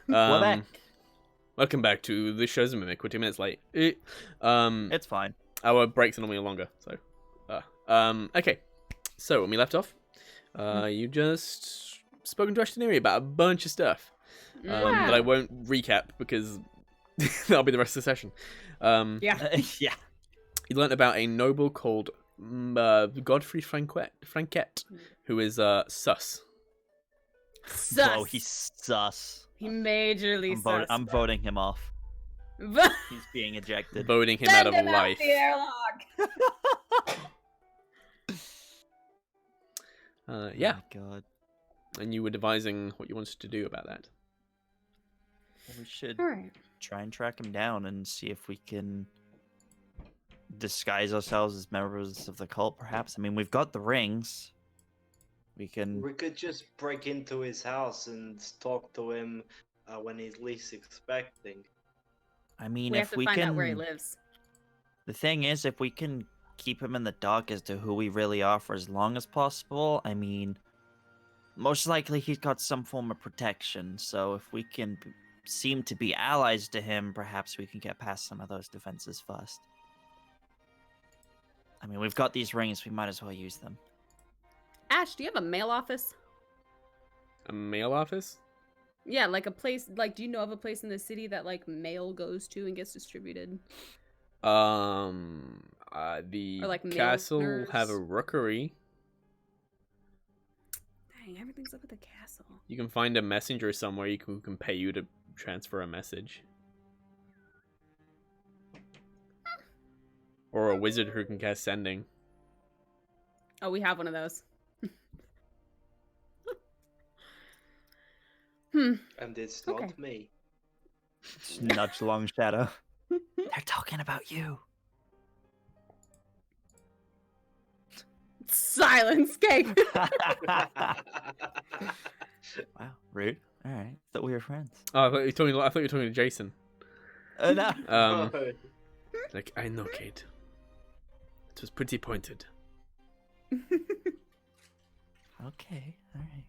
Speaker 3: We're back.
Speaker 1: Welcome back to the show's a mimic. We're 2 minutes late.
Speaker 3: It's fine.
Speaker 1: Our breaks are normally longer, so. Okay. So when we left off, you just spoken to Ashtuniri about a bunch of stuff that I won't recap because that'll be the rest of the session.
Speaker 2: Yeah.
Speaker 3: Yeah.
Speaker 1: You learnt about a noble called Godfrey Franquette, who is sus.
Speaker 2: Sus.
Speaker 3: Oh, he's sus.
Speaker 2: He majorly sus.
Speaker 3: I'm voting him off.
Speaker 2: Send
Speaker 3: He's being ejected.
Speaker 1: Voting him out of
Speaker 2: him
Speaker 1: life.
Speaker 2: out the airlock.
Speaker 1: Yeah,
Speaker 3: Oh my God.
Speaker 1: and you were devising what you wanted to do about that.
Speaker 3: We should
Speaker 2: All right.
Speaker 3: try and track him down and see if we can disguise ourselves as members of the cult, perhaps. I mean, we've got the rings. We can.
Speaker 7: We could just break into his house and talk to him when he's least expecting.
Speaker 3: I mean,
Speaker 2: We
Speaker 3: if
Speaker 2: have to
Speaker 3: we
Speaker 2: find
Speaker 3: can.
Speaker 2: out where he lives.
Speaker 3: The thing is, if we can keep him in the dark as to who we really are for as long as possible, I mean, most likely he's got some form of protection. So if we can seem to be allies to him, perhaps we can get past some of those defenses first. I mean, we've got these rings, we might as well use them.
Speaker 2: Ash, do you have a mail office?
Speaker 1: A mail office?
Speaker 2: Yeah, like a place. Like, do you know of a place in the city that like mail goes to and gets distributed?
Speaker 1: The
Speaker 2: Or, like, mail
Speaker 1: castle have a
Speaker 2: nurse.
Speaker 1: rookery.
Speaker 2: Dang, everything's up at the castle.
Speaker 1: You can find a messenger somewhere who can pay you to transfer a message. Or a wizard who can cast sending.
Speaker 2: Oh, we have one of those. Hmm.
Speaker 7: And it's
Speaker 2: Okay.
Speaker 7: not me.
Speaker 3: Nudge Long Shadow. They're talking about you.
Speaker 2: Silence, cake.
Speaker 3: Wow, rude. All right, thought we were friends.
Speaker 1: Oh, I thought you were talking to Jason.
Speaker 3: No.
Speaker 1: Like, I know, Kate. It was pretty pointed.
Speaker 3: Okay, all right.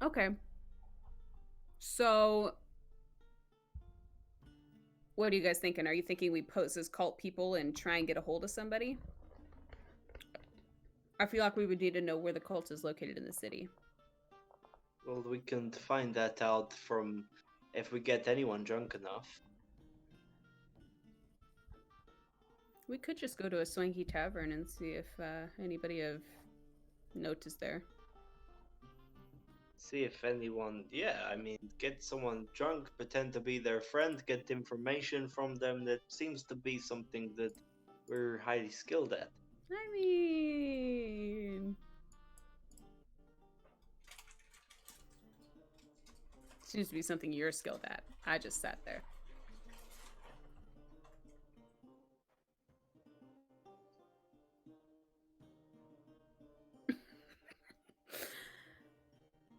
Speaker 2: Okay. So, what are you guys thinking? Are you thinking we pose as cult people and try and get a hold of somebody? I feel like we would need to know where the cult is located in the city.
Speaker 7: Well, we can find that out from if we get anyone drunk enough.
Speaker 2: We could just go to a swanky tavern and see if anybody of note is there.
Speaker 7: See if anyone, yeah, I mean, get someone drunk, pretend to be their friend, get information from them. That seems to be something that we're highly skilled at.
Speaker 2: I mean... Seems to be something you're skilled at. I just sat there.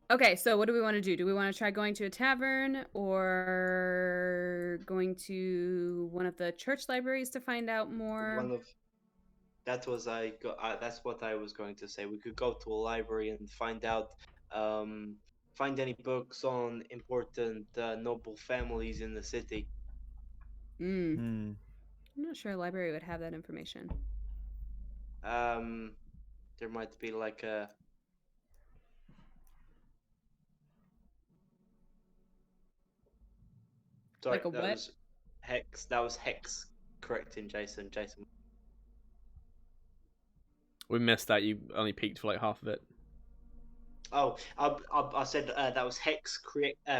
Speaker 2: Okay, so what do we want to do? Do we want to try going to a tavern or going to one of the church libraries to find out more?
Speaker 7: That's what I was going to say. We could go to a library and find out, find any books on important noble families in the city.
Speaker 2: I'm not sure a library would have that information.
Speaker 7: There might be like a. Sorry,
Speaker 2: Like a
Speaker 7: that
Speaker 2: what?
Speaker 7: was Hex. That was Hex correcting Jason. Jason.
Speaker 1: We missed that. You only peaked for like half of it.
Speaker 7: Oh, I said that was Hex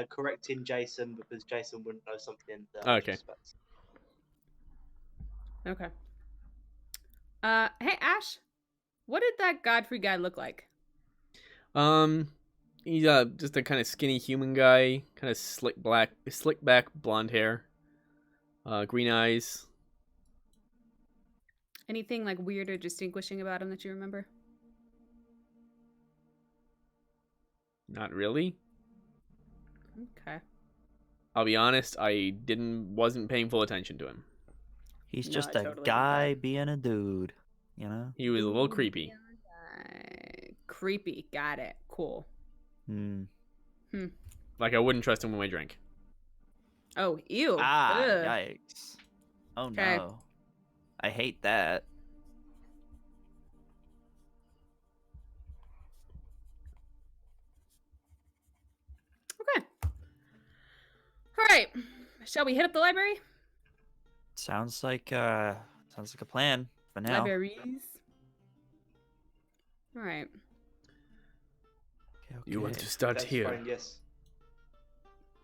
Speaker 7: correcting Jason because Jason wouldn't know something.
Speaker 1: Okay.
Speaker 2: Okay. Hey Ash, what did that Godfrey guy look like?
Speaker 1: He's just a kind of skinny human guy, kind of slick back, blonde hair, green eyes.
Speaker 2: Anything like weird or distinguishing about him that you remember?
Speaker 1: Not really.
Speaker 2: Okay.
Speaker 1: I'll be honest, I wasn't paying full attention to him.
Speaker 3: He's
Speaker 2: No,
Speaker 3: just
Speaker 2: I
Speaker 3: a
Speaker 2: totally get
Speaker 3: guy being a dude, you know?
Speaker 1: He was a little creepy.
Speaker 2: Creepy. Got it. Cool.
Speaker 1: Like I wouldn't trust him with my drink.
Speaker 2: Oh, ew.
Speaker 3: Ah,
Speaker 2: Ugh.
Speaker 3: yikes. Oh
Speaker 2: Okay.
Speaker 3: no. I hate that.
Speaker 2: Okay. All right. Shall we hit up the library?
Speaker 3: Sounds like a plan for now.
Speaker 2: Libraries. All right.
Speaker 3: Okay,
Speaker 1: You want
Speaker 3: okay.
Speaker 1: to start
Speaker 4: That's
Speaker 1: here?
Speaker 4: fine, yes.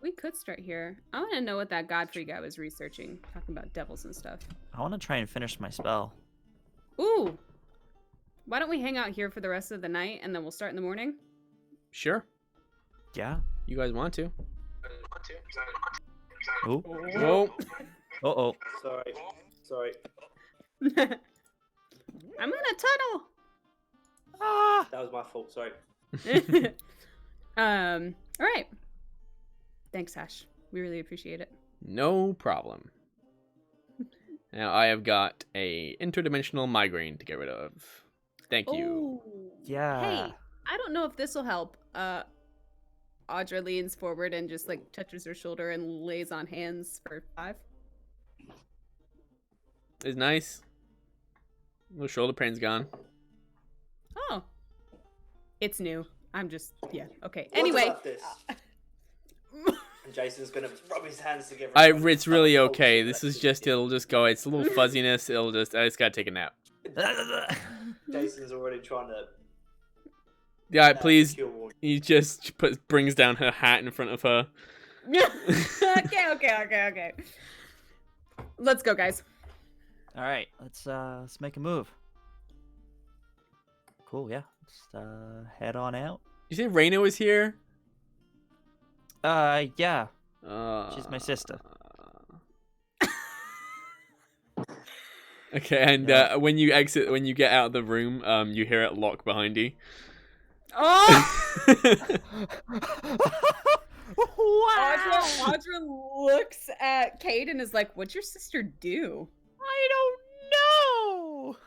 Speaker 2: We could start here. I want to know what that Godfrey guy was researching, talking about devils and stuff.
Speaker 3: I want to try and finish my spell.
Speaker 2: Ooh. Why don't we hang out here for the rest of the night and then we'll start in the morning?
Speaker 1: Sure.
Speaker 3: Yeah.
Speaker 1: You guys want to?
Speaker 3: Oh.
Speaker 1: Whoa.
Speaker 3: Uh-oh.
Speaker 7: Sorry.
Speaker 2: I'm in a tunnel.
Speaker 3: Ah.
Speaker 7: That was my fault. Sorry.
Speaker 2: All right. Thanks, Ash. We really appreciate it.
Speaker 1: No problem. Now I have got a interdimensional migraine to get rid of. Thank you.
Speaker 2: Oh.
Speaker 3: Yeah.
Speaker 2: Hey, I don't know if this will help. Audra leans forward and just like touches her shoulder and lays on hands for 5.
Speaker 1: It's nice. The shoulder pain's gone.
Speaker 2: Oh. It's new. I'm just okay.
Speaker 7: What
Speaker 2: Anyway.
Speaker 7: about this? And Jason's gonna rub his hands together.
Speaker 1: It's really okay. This is just, it'll just go. It's a little fuzziness. I just gotta take a nap.
Speaker 7: Jason's already trying to.
Speaker 1: Yeah, please.
Speaker 7: cure-
Speaker 1: He just brings down her hat in front of her.
Speaker 2: Okay. Let's go, guys.
Speaker 3: All right, let's make a move. Cool, yeah. Let's head on out.
Speaker 1: You say Raina was here?
Speaker 3: Yeah. She's my sister.
Speaker 1: Okay, and
Speaker 3: Yeah.
Speaker 1: when you get out of the room, you hear it lock behind you.
Speaker 2: Oh!
Speaker 3: Wow.
Speaker 2: Audra looks at Cade and is like, "What'd your sister do?"
Speaker 3: I don't know.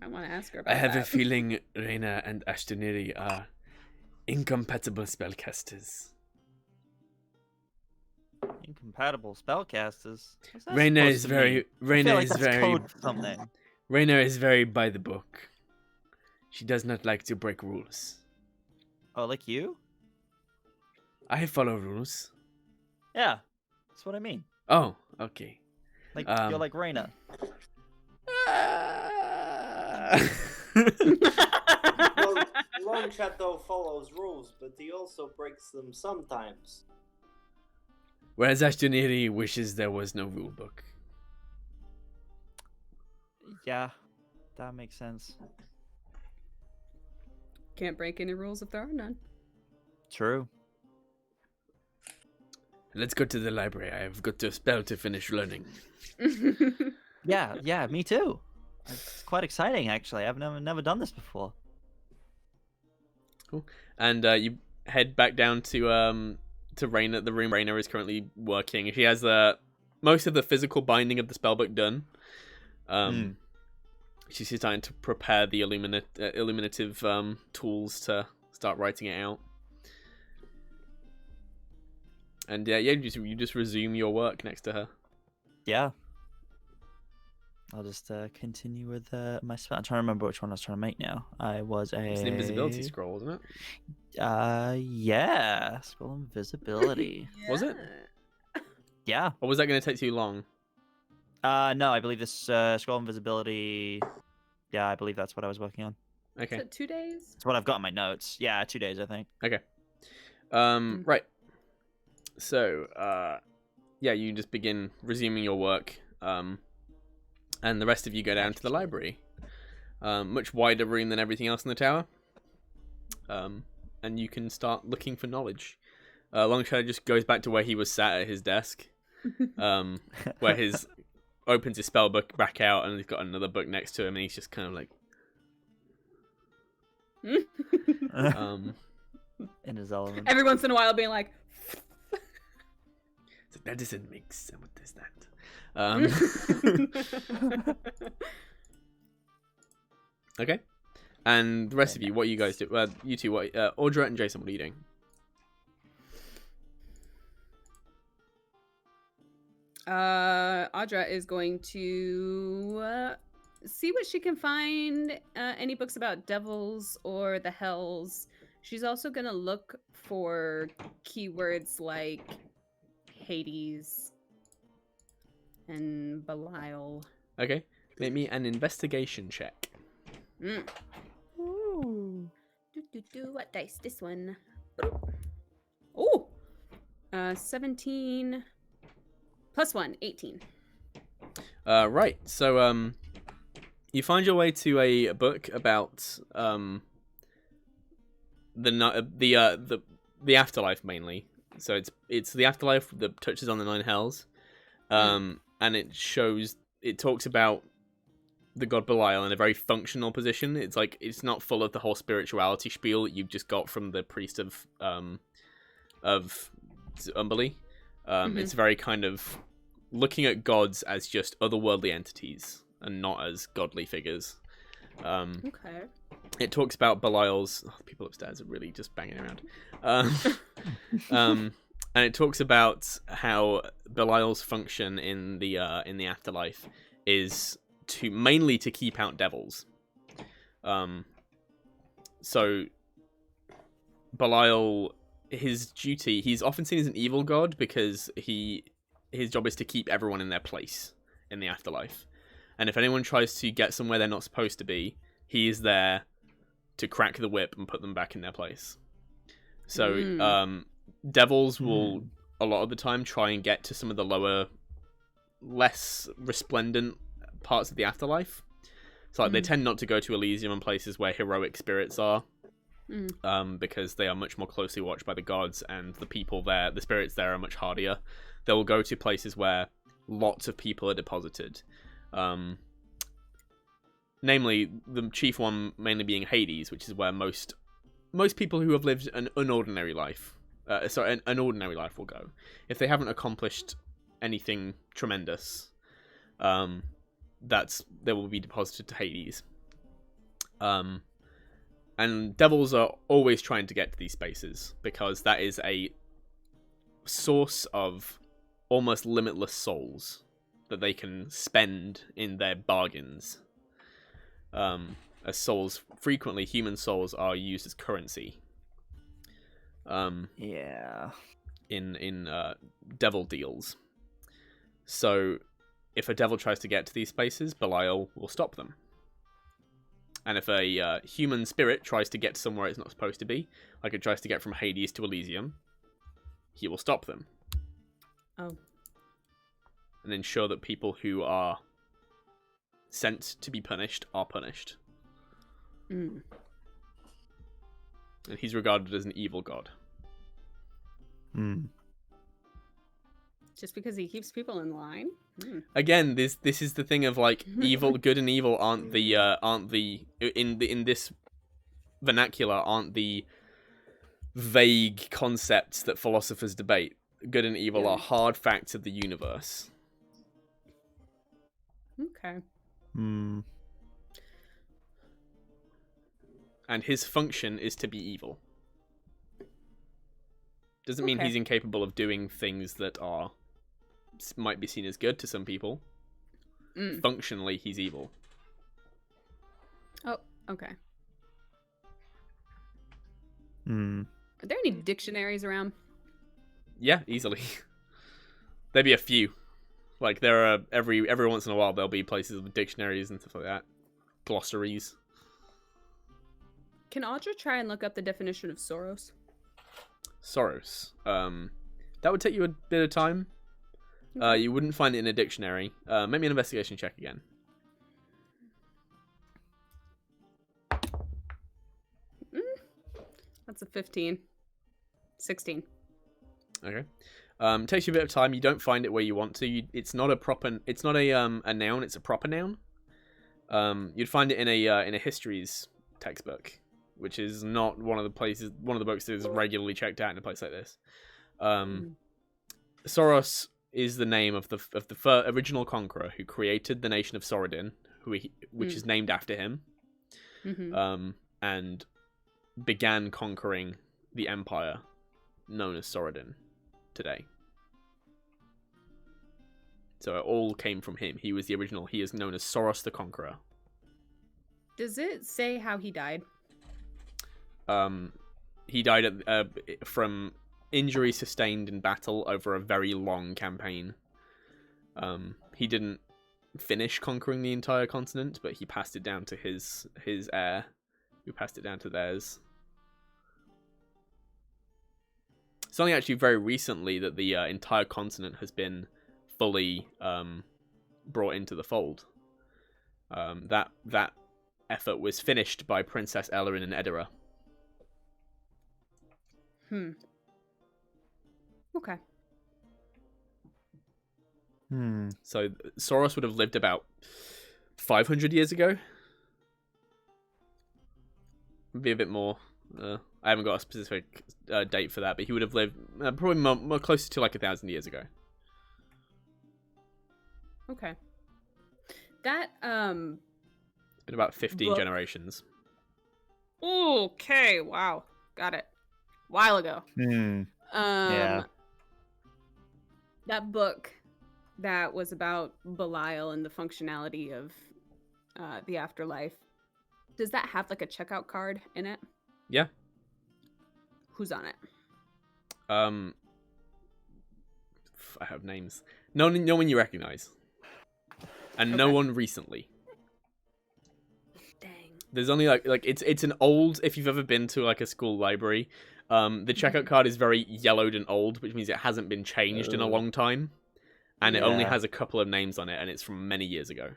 Speaker 2: I want to ask her about
Speaker 1: I have
Speaker 2: that.
Speaker 1: a feeling Raina and Ashtuniri are incompatible spellcasters.
Speaker 3: Incompatible spellcasters. What's that
Speaker 1: Raina
Speaker 3: supposed
Speaker 1: is
Speaker 3: to
Speaker 1: very
Speaker 3: mean? I
Speaker 1: Raina
Speaker 3: feel like
Speaker 1: is
Speaker 3: that's
Speaker 1: very
Speaker 3: code for something.
Speaker 1: Raina is very by the book. She does not like to break rules.
Speaker 3: Oh, like you?
Speaker 1: I follow rules.
Speaker 3: Yeah, that's what I mean.
Speaker 1: Oh, okay.
Speaker 3: Like
Speaker 1: Um,
Speaker 3: you're like Raina.
Speaker 7: Well, Long Shadow follows rules, but he also breaks them sometimes.
Speaker 1: Whereas Ashtuniri wishes there was no rule book.
Speaker 3: Yeah, that makes sense.
Speaker 2: Can't break any rules if there are none.
Speaker 3: True.
Speaker 1: Let's go to the library. I have got a spell to finish learning.
Speaker 3: Yeah, me too. It's quite exciting, actually. I've never done this before.
Speaker 1: Cool. And you head back down to Raina, the room Raina is currently working. She has most of the physical binding of the spellbook done. She's starting to prepare the illuminative tools to start writing it out. And you just resume your work next to her.
Speaker 3: Yeah. I'll just continue with my spell. I'm trying to remember which one I was trying to make now. I was a...
Speaker 1: It's an invisibility scroll, wasn't it?
Speaker 3: Yeah. Scroll invisibility.
Speaker 1: Was it?
Speaker 3: Yeah.
Speaker 1: Or was that going to take too long?
Speaker 3: No, I believe this scroll invisibility... Yeah, I believe that's what I was working on.
Speaker 1: Okay.
Speaker 2: Is it 2 days?
Speaker 3: It's what I've got in my notes. Yeah, 2 days, I think.
Speaker 1: Okay. Right. So, you just begin resuming your work. And the rest of you go down to the library. Much wider room than everything else in the tower. And you can start looking for knowledge. Longshadow just goes back to where he was sat at his desk. Where his opens his spell book back out and he's got another book next to him and he's just kind of like
Speaker 3: In his element.
Speaker 2: Every once in a while being like,
Speaker 1: that doesn't make sense. What is that? Okay. And the rest of you, what you guys do? You two, what? Audra and Jason, what are you doing?
Speaker 2: Audra is going to see what she can find. Any books about devils or the hells. She's also going to look for keywords like Hades and Belial.
Speaker 1: Okay. Make me an investigation check.
Speaker 2: Ooh. What dice? This one. Oh! 17 plus 1, 18.
Speaker 1: Right. So, you find your way to a book about the afterlife mainly. So it's the afterlife that touches on the nine hells, and it talks about the god Belial in a very functional position. It's like it's not full of the whole spirituality spiel that you've just got from the priest of Umberly. It's very kind of looking at gods as just otherworldly entities and not as godly figures.
Speaker 2: Okay.
Speaker 1: It talks about Belial's. Oh, the people upstairs are really just banging around. And it talks about how Belial's function in the afterlife is mainly to keep out devils. So Belial, his duty, he's often seen as an evil god because his job is to keep everyone in their place in the afterlife. And if anyone tries to get somewhere they're not supposed to be, he is there to crack the whip and put them back in their place. So devils will a lot of the time try and get to some of the lower, less resplendent parts of the afterlife. So like they tend not to go to Elysium and places where heroic spirits are, because they are much more closely watched by the gods, and the people there, the spirits there, are much hardier. They will go to places where lots of people are deposited. Namely, the chief one mainly being Hades, which is where most people who have lived an unordinary life, an ordinary life will go. If they haven't accomplished anything tremendous, they will be deposited to Hades. And devils are always trying to get to these spaces because that is a source of almost limitless souls that they can spend in their bargains. As souls, frequently human souls are used as currency.
Speaker 3: Yeah.
Speaker 1: In devil deals. So if a devil tries to get to these spaces, Belial will stop them. And if a human spirit tries to get somewhere it's not supposed to be, like it tries to get from Hades to Elysium, he will stop them.
Speaker 2: Oh.
Speaker 1: And ensure that people who are sent to be punished are punished. And he's regarded as an evil god.
Speaker 2: Just because he keeps people in line?
Speaker 1: Again, this is the thing of like evil, good and evil aren't the in this vernacular aren't the vague concepts that philosophers debate. Good and evil are hard facts of the universe.
Speaker 2: Okay.
Speaker 1: And his function is to be evil. Doesn't mean he's incapable of doing things that might be seen as good to some people. Functionally, he's evil.
Speaker 2: Oh, okay.
Speaker 3: Hmm.
Speaker 2: Are there any dictionaries around?
Speaker 1: Yeah, easily. There'd be a few. Like there are every once in a while there'll be places with dictionaries and stuff like that. Glossaries.
Speaker 2: Can Audra try and look up the definition of Soros?
Speaker 1: Soros. That would take you a bit of time. You wouldn't find it in a dictionary. Make me an investigation check again.
Speaker 2: That's a 15. 16.
Speaker 1: Okay. Takes you a bit of time. You don't find it where you want to. It's not a proper. It's not a noun. It's a proper noun. You'd find it in a histories textbook, which is not one of the books that is regularly checked out in a place like this. Soros is the name of the original conqueror who created the nation of Sorodin, which is named after him, and began conquering the empire known as Sorodin today. So it all came from him. He was the original. He is known as Soros the Conqueror.
Speaker 2: Does it say how he died?
Speaker 1: He died from injury sustained in battle over a very long campaign. He didn't finish conquering the entire continent, but he passed it down to his heir, who passed it down to theirs. It's only actually very recently that the entire continent has been fully brought into the fold. That effort was finished by Princess Ellerin and Edera.
Speaker 2: Okay.
Speaker 1: So Soros would have lived about 500 years ago. Maybe a bit more. I haven't got a specific date for that, but he would have lived probably more closer to like 1,000 years ago.
Speaker 2: Okay. That
Speaker 1: It's been about 15 generations.
Speaker 2: Okay, wow. Got it. While ago.
Speaker 3: Yeah.
Speaker 2: That book that was about Belial and the functionality of the afterlife. Does that have like a checkout card in it?
Speaker 1: Yeah.
Speaker 2: Who's on it?
Speaker 1: I have names. No one you recognize. And no
Speaker 2: Okay.
Speaker 1: one recently.
Speaker 2: Dang.
Speaker 1: There's only like it's an old, if you've ever been to like a school library, the checkout card is very yellowed and old, which means it hasn't been changed in a long time. And it only
Speaker 4: Yeah.
Speaker 1: has a couple of names on it, and it's from many years ago.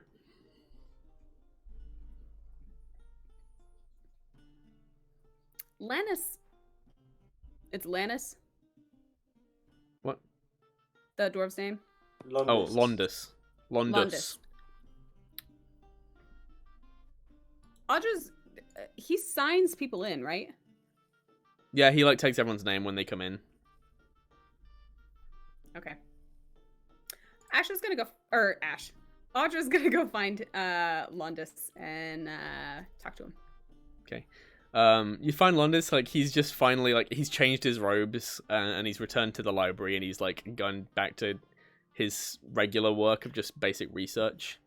Speaker 2: Lannis. It's Lannis?
Speaker 1: What?
Speaker 2: The dwarf's name?
Speaker 1: Oh, Londus.
Speaker 2: Londus. Audra's, he signs people in, right?
Speaker 1: Yeah, he like takes everyone's name when they come in.
Speaker 2: Okay. Ash is gonna go, or Ash. Audra's gonna go find Londus and talk to him.
Speaker 1: Okay. You find Londus, like he's just finally like he's changed his robes and he's returned to the library and he's like gone back to his regular work of just basic research.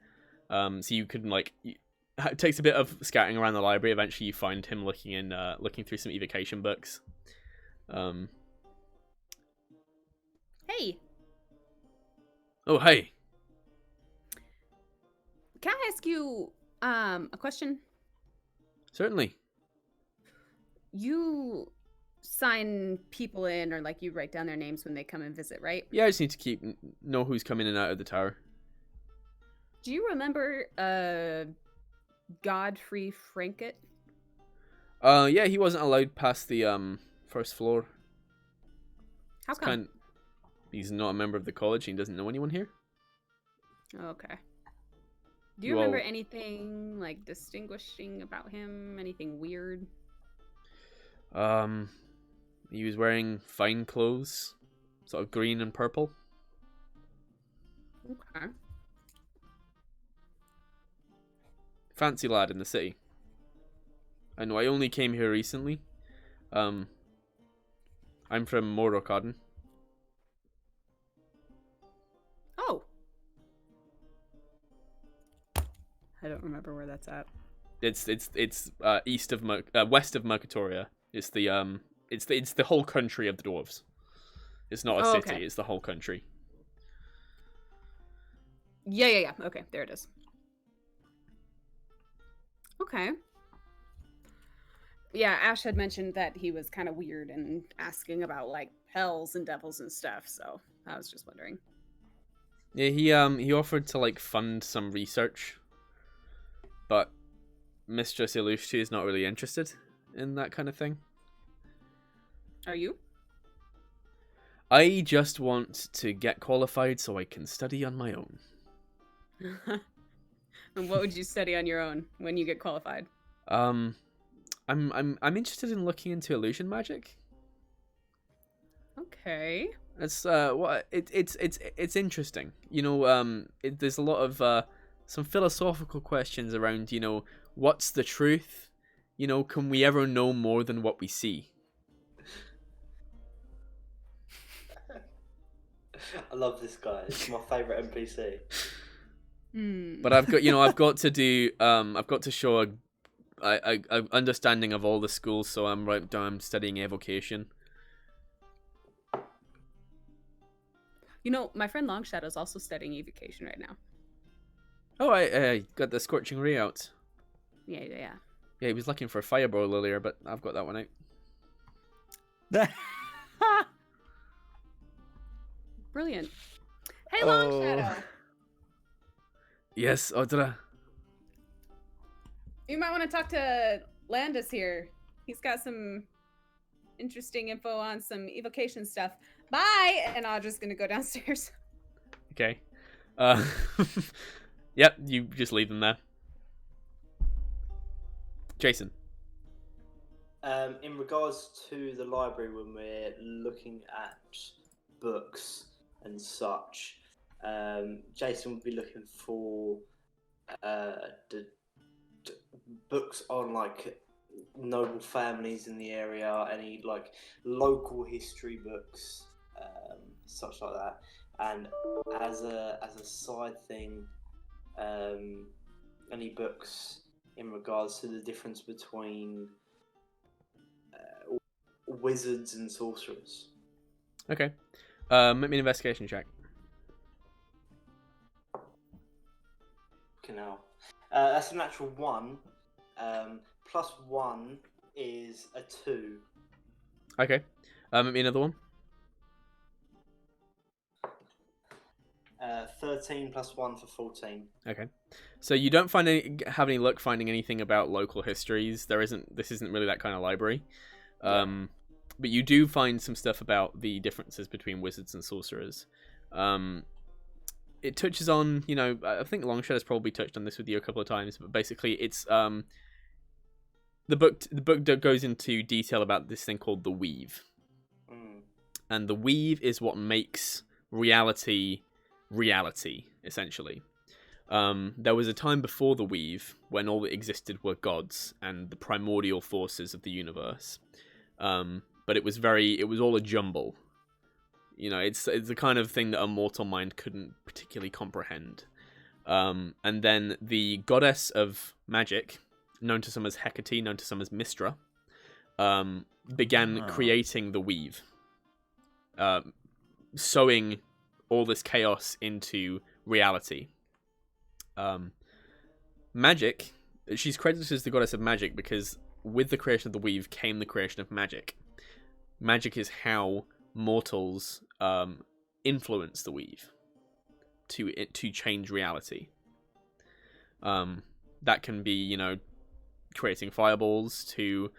Speaker 1: So you can like it takes a bit of scouting around the library. Eventually, you find him looking through some evocation books.
Speaker 2: Hey,
Speaker 1: Oh, hey.
Speaker 2: can I ask you a question?
Speaker 1: Certainly.
Speaker 2: You sign people in, or like you write down their names when they come and visit, right?
Speaker 1: Yeah, I just need to know who's coming in and out of the tower.
Speaker 2: Do you remember Godfrey Frankett?
Speaker 1: Yeah, he wasn't allowed past the first floor.
Speaker 2: How come?
Speaker 1: He's not a member of the college and he doesn't know anyone here.
Speaker 2: Okay. Do you remember anything like distinguishing about him? Anything weird?
Speaker 1: He was wearing fine clothes, sort of green and purple.
Speaker 2: Okay.
Speaker 1: Fancy lad in the city. I know I only came here recently. I'm from Mordokaden.
Speaker 2: Oh. I don't remember where that's at.
Speaker 1: It's east of west of Mercatoria. It's the whole country of the dwarves. It's not a city.
Speaker 2: Okay.
Speaker 1: It's the whole country.
Speaker 2: Yeah. Okay, there it is. Okay. Yeah, Ash had mentioned that he was kind of weird and asking about like hells and devils and stuff, so I was just wondering.
Speaker 1: Yeah, he offered to like fund some research, but Mistress Ilushtu is not really interested in that kind of thing.
Speaker 2: Are you?
Speaker 1: I just want to get qualified so I can study on my own.
Speaker 2: And what would you study on your own when you get qualified?
Speaker 1: I'm interested in looking into illusion magic.
Speaker 2: Okay.
Speaker 1: It's it's interesting. You know, there's a lot of some philosophical questions around, you know, what's the truth? You know, can we ever know more than what we see?
Speaker 7: I love this guy. It's my favorite NPC.
Speaker 1: But I've got to do I've got to show a understanding of all the schools, so I'm studying evocation.
Speaker 2: My friend Longshadow's also studying evocation right now.
Speaker 1: Oh, I got the scorching ray out.
Speaker 2: Yeah.
Speaker 1: Yeah, he was looking for a fireball earlier, but I've got that one out.
Speaker 2: Brilliant. Hey,
Speaker 1: Oh.
Speaker 2: Longshadow.
Speaker 1: Yes, Audra.
Speaker 2: You might want to talk to Landis here. He's got some interesting info on some evocation stuff. Bye! And Audra's gonna go downstairs.
Speaker 1: Okay. Yep, you just leave them there. Jason.
Speaker 7: In regards to the library, when we're looking at books and such, Jason would be looking for the books on like noble families in the area, any like local history books, such like that. And as a side thing, any books in regards to the difference between wizards and sorcerers.
Speaker 1: Okay. Make me an investigation check.
Speaker 7: Okay, now that's a natural 1. Plus 1 is a 2.
Speaker 1: Okay. Make me another one.
Speaker 7: 13 plus 1 for 14.
Speaker 1: Okay. So you don't have any luck finding anything about local histories. This isn't really that kind of library. But you do find some stuff about the differences between wizards and sorcerers. It touches on, I think Longshadow's probably touched on this with you a couple of times, but basically it's the book goes into detail about this thing called the weave. And the weave is what makes reality, essentially. There was a time before the weave when all that existed were gods and the primordial forces of the universe. But it was all a jumble. It's the kind of thing that a mortal mind couldn't particularly comprehend. And then the goddess of magic, known to some as Hecate, known to some as Mistra, began creating the weave, sowing all this chaos into reality. Magic, she's credited as the goddess of magic because with the creation of the weave came the creation of magic. Magic is how mortals influence the weave to change reality. That can be, creating fireballs to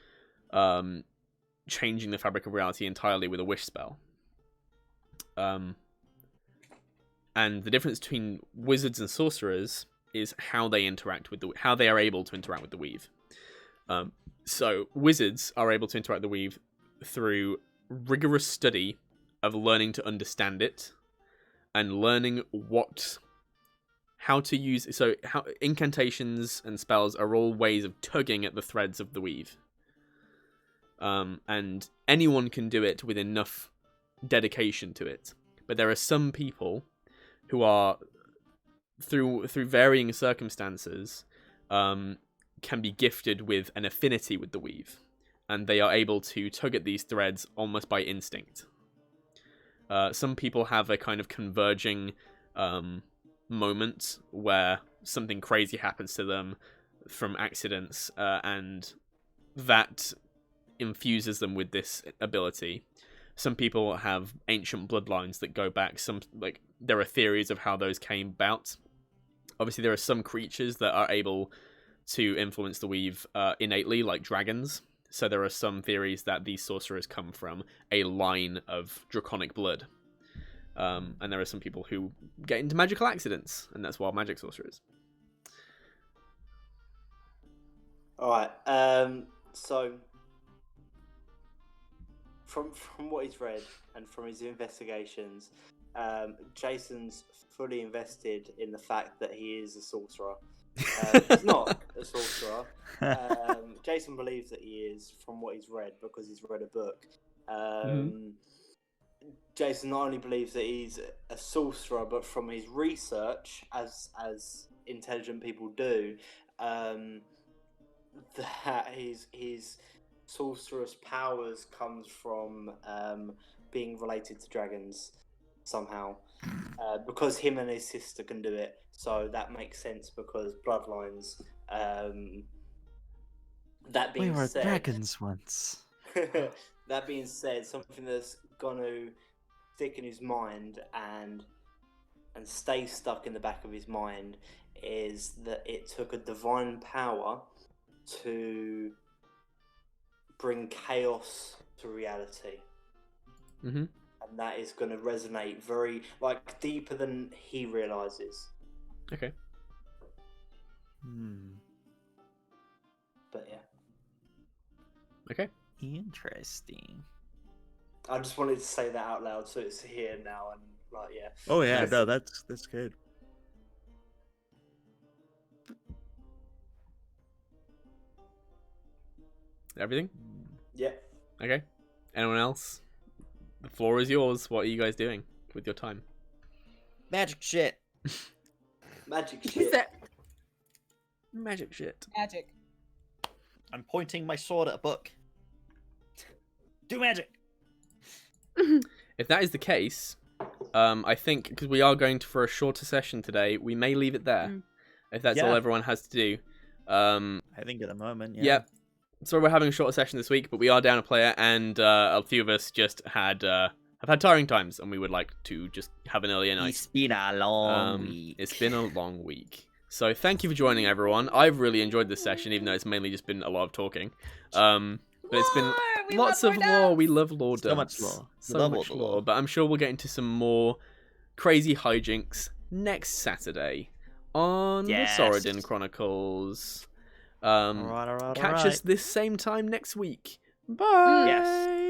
Speaker 1: changing the fabric of reality entirely with a wish spell. And the difference between wizards and sorcerers is how they how they are able to interact with the weave. So wizards are able to interact with the weave through rigorous study of learning to understand it and learning how to use. So how incantations and spells are all ways of tugging at the threads of the weave. And anyone can do it with enough dedication to it. But there are some people who are, through varying circumstances, can be gifted with an affinity with the weave, and they are able to tug at these threads almost by instinct. Some people have a kind of converging moment where something crazy happens to them from accidents, and that infuses them with this ability. Some people have ancient bloodlines that go back. There are theories of how those came about. Obviously, there are some creatures that are able to influence the weave innately, like dragons. So there are some theories that these sorcerers come from a line of draconic blood. And there are some people who get into magical accidents, and that's wild magic sorcerers.
Speaker 7: Alright, so from what he's read and from his investigations, Jason's fully invested in the fact that he is a sorcerer. He's not a sorcerer. Jason believes that he is from what he's read because he's read a book. Jason not only believes that he's a sorcerer, but from his research, as intelligent people do, that his sorcerous powers comes from being related to dragons somehow, because him and his sister can do it. So that makes sense because bloodlines. That
Speaker 5: We
Speaker 7: being
Speaker 5: were
Speaker 7: said,
Speaker 5: dragons once.
Speaker 7: that being said, something that's gonna stick in his mind and stay stuck in the back of his mind is that it took a divine power to bring chaos to reality.
Speaker 1: Mm-hmm.
Speaker 7: And that is going to resonate very, deeper than he realizes.
Speaker 1: Okay.
Speaker 7: But yeah.
Speaker 1: Okay.
Speaker 3: Interesting.
Speaker 7: I just wanted to say that out loud so it's here now and yeah.
Speaker 5: Oh yeah,
Speaker 7: Yes.
Speaker 5: no, that's good.
Speaker 1: Everything?
Speaker 7: Yeah.
Speaker 1: Okay. Anyone else? The floor is yours. What are you guys doing with your time?
Speaker 5: Magic shit.
Speaker 7: Magic
Speaker 2: He
Speaker 7: shit.
Speaker 2: said
Speaker 1: Magic shit.
Speaker 2: magic.
Speaker 3: I'm pointing my sword at a book. Do magic.
Speaker 1: If that is the case, I think because we are going for a shorter session today, we may leave it there. If that's all
Speaker 3: Yeah.
Speaker 1: everyone has to do.
Speaker 3: I think at the moment, yeah.
Speaker 1: Yep. So we're having a shorter session this week, but we are down a player, and a few of us just have had tiring times, and we would like to just have an earlier night.
Speaker 3: It's been a long week.
Speaker 1: It's been a long week. So thank you for joining, everyone. I've really enjoyed this session, even though it's mainly just been a lot of talking. But it's been
Speaker 2: Lore! We
Speaker 1: lots
Speaker 2: love
Speaker 1: of
Speaker 2: lore
Speaker 1: lore.
Speaker 2: dumps!
Speaker 1: We love lore
Speaker 3: So much
Speaker 1: dumps.
Speaker 3: lore. We
Speaker 1: So
Speaker 3: love all
Speaker 1: much
Speaker 3: the
Speaker 1: lore.
Speaker 3: lore.
Speaker 1: But I'm sure we'll get into some more crazy hijinks next Saturday on
Speaker 3: Yes.
Speaker 1: the Sorodin Chronicles.
Speaker 3: Alright,
Speaker 1: Catch us this same time next week. Bye.
Speaker 3: Yes.